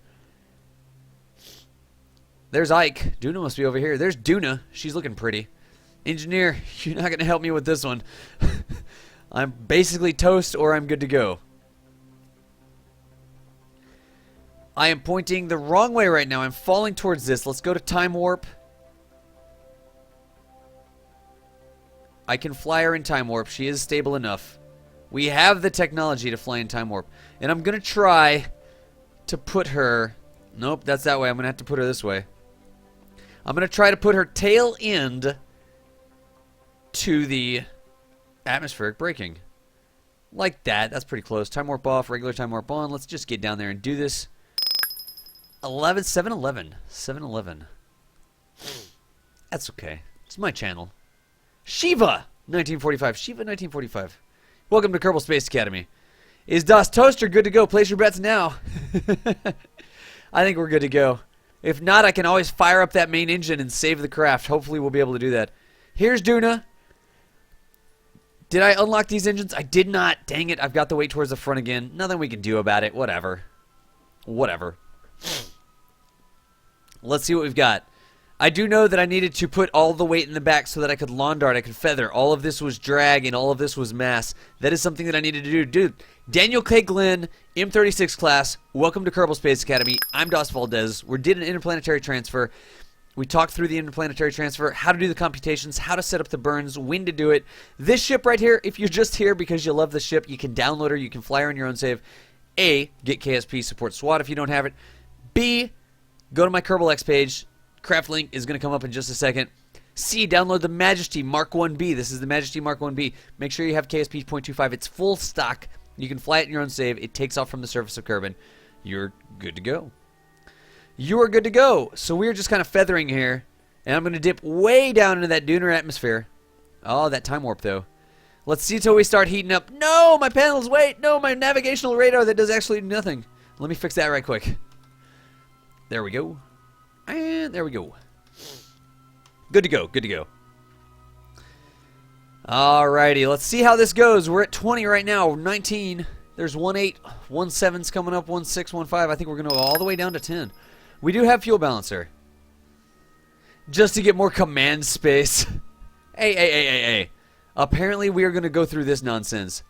There's Ike. Duna must be over here. There's Duna. She's looking pretty. Engineer, you're not going to help me with this one. I'm basically toast or I'm good to go. I am pointing the wrong way right now. I'm falling towards this. Let's go to time warp. I can fly her in time warp. She is stable enough. We have the technology to fly in time warp. And I'm going to try to put her... Nope, that's that way. I'm going to have to put her this way. I'm going to try to put her tail end to the atmospheric braking. Like that. That's pretty close. Time warp off, regular time warp on. Let's just get down there and do this. 7-11. That's okay. It's my channel. Shiva 1945. Shiva 1945. Welcome to Kerbal Space Academy. Is Das Toaster good to go? Place your bets now. I think we're good to go. If not, I can always fire up that main engine and save the craft. Hopefully we'll be able to do that. Here's Duna. Did I unlock these engines? I did not. Dang it. I've got the weight towards the front again. Nothing we can do about it. Whatever. Whatever. Let's see what we've got. I do know that I needed to put all the weight in the back so that I could lawn dart, I could feather. All of this was drag and all of this was mass. That is something that I needed to do. Dude, Daniel K. Glenn, M36 class, welcome to Kerbal Space Academy. I'm Dos Valdez. We did an interplanetary transfer. We talked through the interplanetary transfer, how to do the computations, how to set up the burns, when to do it. This ship right here, if you're just here because you love the ship, you can download her, you can fly her on your own save. A, get KSP, support SWAT if you don't have it. B, go to my Kerbal X page. Craft link is going to come up in just a second. C, download the Majesty Mark 1B. This is the Majesty Mark 1B. Make sure you have KSP 0.25. It's full stock. You can fly it in your own save. It takes off from the surface of Kerbin. You're good to go. You are good to go. So we're just kind of feathering here. And I'm going to dip way down into that Dooner atmosphere. Oh, that time warp, though. Let's see till we start heating up. No, my panels, wait. No, my navigational radar that does actually nothing. Let me fix that right quick. There we go. And there we go. Good to go. Good to go. Alrighty, let's see how this goes. We're at 20 right now. 19. There's 1-8. 1-7's coming up. 1-6, 1-5. I think we're going to go all the way down to 10. We do have fuel balancer. Just to get more command space. Hey. Apparently we are going to go through this nonsense.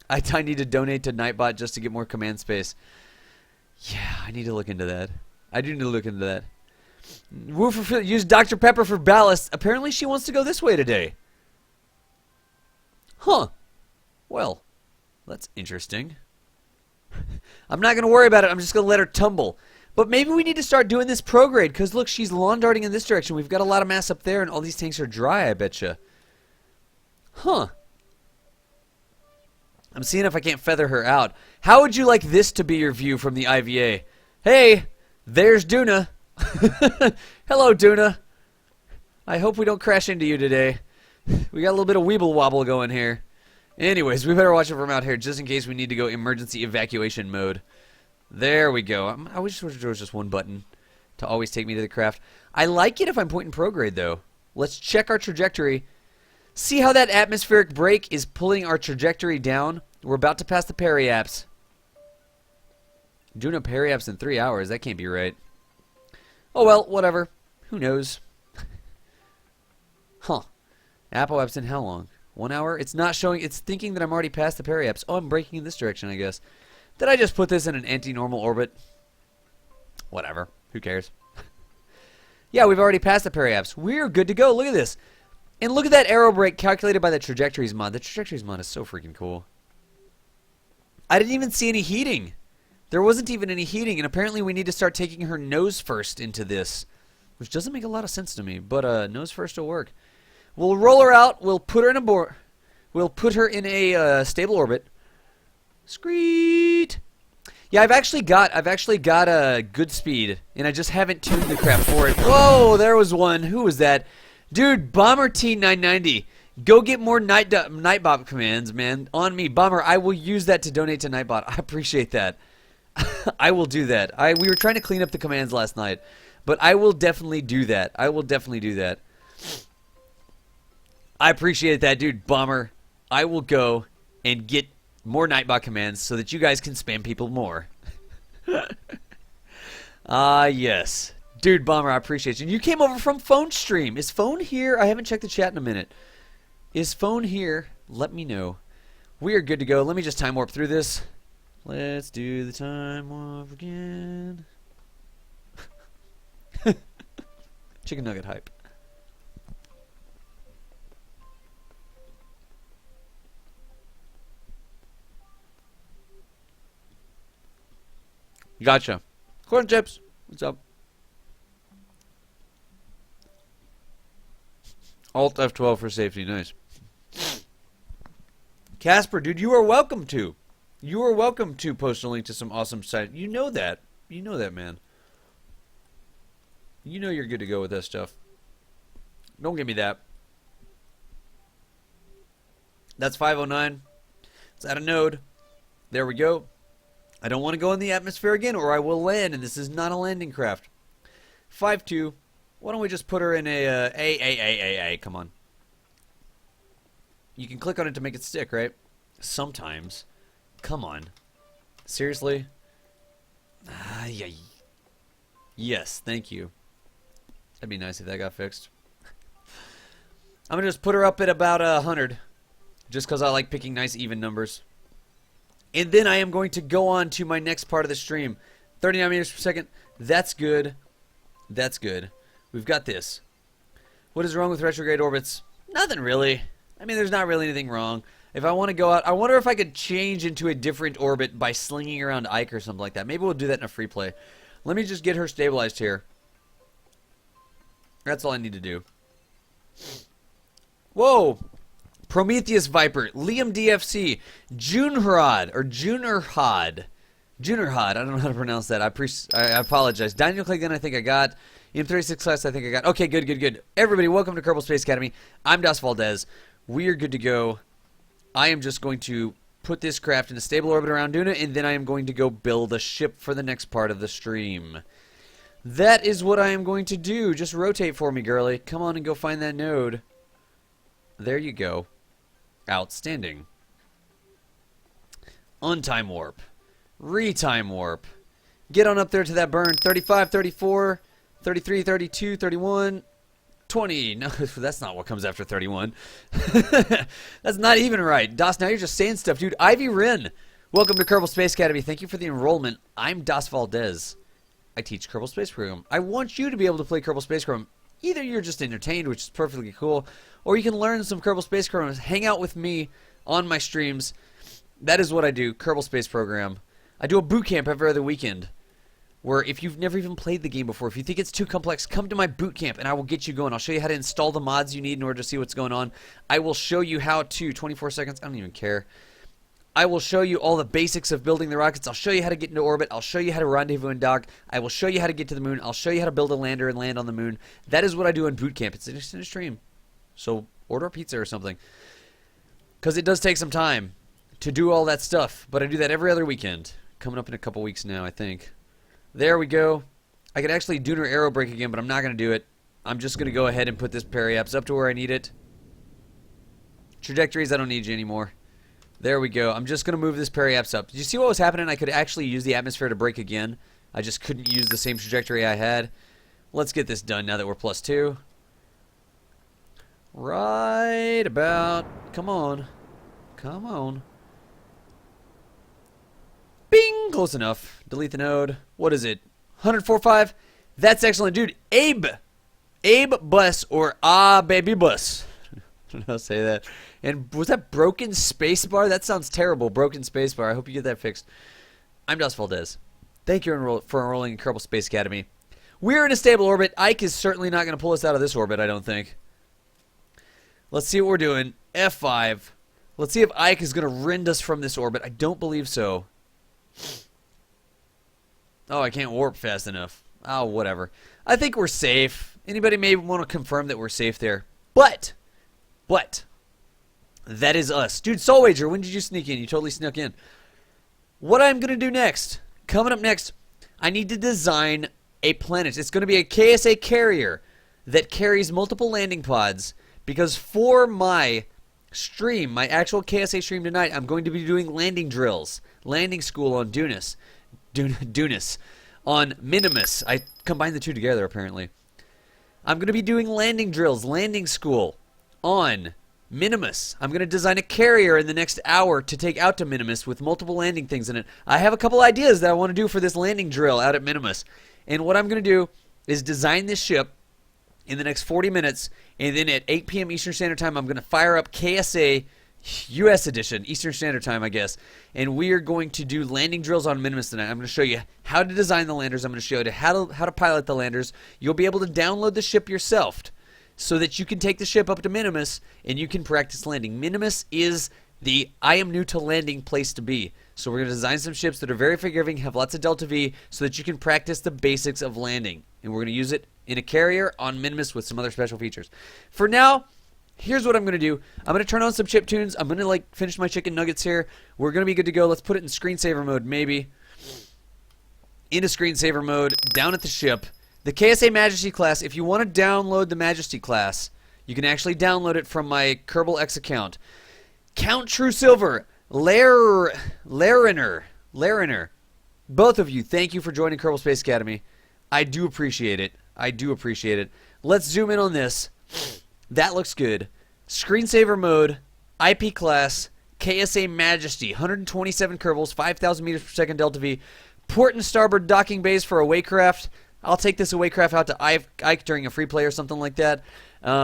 I need to donate to Nightbot just to get more command space. Yeah, I need to look into that. I do need to look into that. Use Dr. Pepper for ballast. Apparently she wants to go this way today. Huh. Well, that's interesting. I'm not going to worry about it. I'm just going to let her tumble. But maybe we need to start doing this prograde, because look, she's lawn darting in this direction. We've got a lot of mass up there, and all these tanks are dry, I betcha. Huh. I'm seeing if I can't feather her out. How would you like this to be your view from the IVA? Hey, there's Duna. Hello, Duna. I hope we don't crash into you today. We got a little bit of weeble wobble going here. Anyways, we better watch it from out here just in case we need to go emergency evacuation mode. There we go. I wish there was just one button to always take me to the craft. I like it if I'm pointing prograde, though. Let's check our trajectory. See how that atmospheric brake is pulling our trajectory down? We're about to pass the periaps. Doing a periaps in 3 hours. That can't be right. Oh, well, whatever. Who knows? Huh. Apoaps in how long? 1 hour? It's not showing. It's thinking that I'm already past the periaps. Oh, I'm braking in this direction, I guess. Did I just put this in an anti-normal orbit? Whatever. Who cares? Yeah, we've already passed the periaps. We're good to go. Look at this. And look at that aero brake calculated by the trajectories mod. The trajectories mod is so freaking cool. I didn't even see any heating. There wasn't even any heating, and apparently we need to start taking her nose first into this, which doesn't make a lot of sense to me, but nose first will work. We'll roll her out. We'll put her in a We'll put her in a stable orbit. Screet. Yeah, I've actually got a good speed, and I just haven't tuned the crap for it. Whoa, there was one. Who was that? Dude, Bomber T990. Go get more Nightbot commands, man. On me, Bomber. I will use that to donate to Nightbot. I appreciate that. I will do that. We were trying to clean up the commands last night, but I will definitely do that. I will definitely do that. I appreciate that, dude. Bomber. I will go and get more Nightbot commands so that you guys can spam people more. Yes. Dude, Bomber, I appreciate you. You came over from Phone Stream. Is Phone here? I haven't checked the chat in a minute. Is Phone here? Let me know. We are good to go. Let me just time warp through this. Let's do the time warp again. Chicken nugget hype. Gotcha. Corn chips. What's up? Alt F12 for safety. Nice. Casper, dude, you are welcome to. You are welcome to post a link to some awesome site. You know that. You know that, man. You know you're good to go with that stuff. Don't give me that. That's 509. It's at a node. There we go. I don't want to go in the atmosphere again or I will land, and this is not a landing craft. 5-2. Why don't we just put her in a... Come on. You can click on it to make it stick, right? Sometimes. Come on. Seriously? Ah, yeah. Yes, thank you. That'd be nice if that got fixed. I'm going to just put her up at about 100. Just because I like picking nice even numbers. And then I am going to go on to my next part of the stream. 39 meters per second. That's good. That's good. We've got this. What is wrong with retrograde orbits? Nothing really. I mean, there's not really anything wrong. If I want to go out, I wonder if I could change into a different orbit by slinging around Ike or something like that. Maybe we'll do that in a free play. Let me just get her stabilized here. That's all I need to do. Whoa! Prometheus Viper, Liam DFC, Junharad, or Junarhad. Junarhad, I don't know how to pronounce that. I apologize. Daniel Clegg, I think I got. M36 class, I think I got. Okay, good, good, good. Everybody, welcome to Kerbal Space Academy. I'm Das Valdez. We are good to go. I am just going to put this craft in a stable orbit around Duna, and then I am going to go build a ship for the next part of the stream. That is what I am going to do. Just rotate for me, girly. Come on and go find that node. There you go. Outstanding. Untime warp. Retime warp. Get on up there to that burn. 35, 34, 33, 32, 31, 20. No, that's not what comes after 31. That's not even right. Das, now you're just saying stuff, dude. Ivy Wren. Welcome to Kerbal Space Academy. Thank you for the enrollment. I'm Das Valdez. I teach Kerbal Space Program. I want you to be able to play Kerbal Space Program. Either you're just entertained, which is perfectly cool, or you can learn some Kerbal Space Programs. Hang out with me on my streams. That is what I do, Kerbal Space Program. I do a boot camp every other weekend, where if you've never even played the game before, if you think it's too complex, come to my boot camp and I will get you going. I'll show you how to install the mods you need in order to see what's going on. I will show you how to, 24 seconds, I don't even care. I will show you all the basics of building the rockets. I'll show you how to get into orbit. I'll show you how to rendezvous and dock. I will show you how to get to the moon. I'll show you how to build a lander and land on the moon. That is what I do in boot camp. It's just in a stream. So order a pizza or something. Because it does take some time to do all that stuff. But I do that every other weekend. Coming up in a couple weeks now, I think. There we go. I could actually do her aero brake again, but I'm not going to do it. I'm just going to go ahead and put this periaps up to where I need it. Trajectories, I don't need you anymore. There we go. I'm just going to move this periaps up. Did you see what was happening? I could actually use the atmosphere to brake again. I just couldn't use the same trajectory I had. Let's get this done now that we're +2. Right about. Come on. Come on. Bing! Close enough. Delete the node. What is it? 104.5? That's excellent, dude. Abe Bus, or Baby Bus. I don't know how to say that. And was that broken spacebar? That sounds terrible. Broken spacebar. I hope you get that fixed. I'm Das Valdez. Thank you for enrolling in Kerbal Space Academy. We're in a stable orbit. Ike is certainly not going to pull us out of this orbit, I don't think. Let's see what we're doing. F5. Let's see if Ike is going to rend us from this orbit. I don't believe so. Oh, I can't warp fast enough. Oh, whatever. I think we're safe. Anybody may want to confirm that we're safe there. But, that is us. Dude, Soul Wager, when did you sneak in? You totally snuck in. What I'm going to do next, coming up next, I need to design a planet. It's going to be a KSA carrier that carries multiple landing pods, because for my stream, my actual KSA stream tonight, I'm going to be doing landing drills. Landing school on Dunas. On Minimus. I combined the two together, apparently. I'm going to be doing landing drills, landing school on Minimus. I'm going to design a carrier in the next hour to take out to Minimus with multiple landing things in it. I have a couple ideas that I want to do for this landing drill out at Minimus. And what I'm going to do is design this ship in the next 40 minutes, and then at 8 p.m. Eastern Standard Time, I'm going to fire up KSA U.S. edition, Eastern Standard Time, I guess, and we are going to do landing drills on Minimus tonight. I'm going to show you how to design the landers. I'm going to show you how to pilot the landers. You'll be able to download the ship yourself so that you can take the ship up to Minimus and you can practice landing. Minimus is the I am new to landing place to be. So we're going to design some ships that are very forgiving, have lots of Delta V, so that you can practice the basics of landing. And we're going to use it in a carrier on Minimus with some other special features. For now, here's what I'm going to do. I'm going to turn on some chip tunes. I'm going to finish my chicken nuggets here. We're going to be good to go. Let's put it in screensaver mode, maybe. Into screensaver mode, down at the ship. The KSA Majesty class, if you want to download the Majesty class, you can actually download it from my Kerbal X account. Count True Silver, Lariner. Both of you, thank you for joining Kerbal Space Academy. I do appreciate it. Let's zoom in on this. That looks good. Screensaver mode, IP class, KSA Majesty, 127 Kerbals, 5,000 meters per second delta V, port and starboard docking bays for away craft. I'll take this away craft out to Ike during a free play or something like that.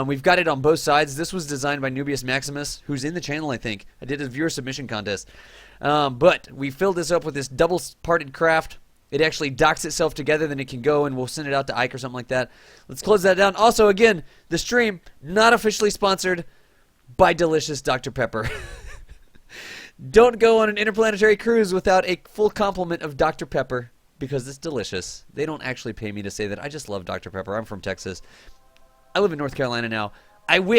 We've got it on both sides. This was designed by Nubius Maximus, who's in the channel, I think. I did a viewer submission contest. But we filled this up with this double-parted craft. It actually docks itself together, then it can go, and we'll send it out to Ike or something like that. Let's close that down. Also, again, the stream, not officially sponsored by Delicious Dr. Pepper. Don't go on an interplanetary cruise without a full complement of Dr. Pepper, because it's delicious. They don't actually pay me to say that. I just love Dr. Pepper. I'm from Texas. I live in North Carolina now. I wish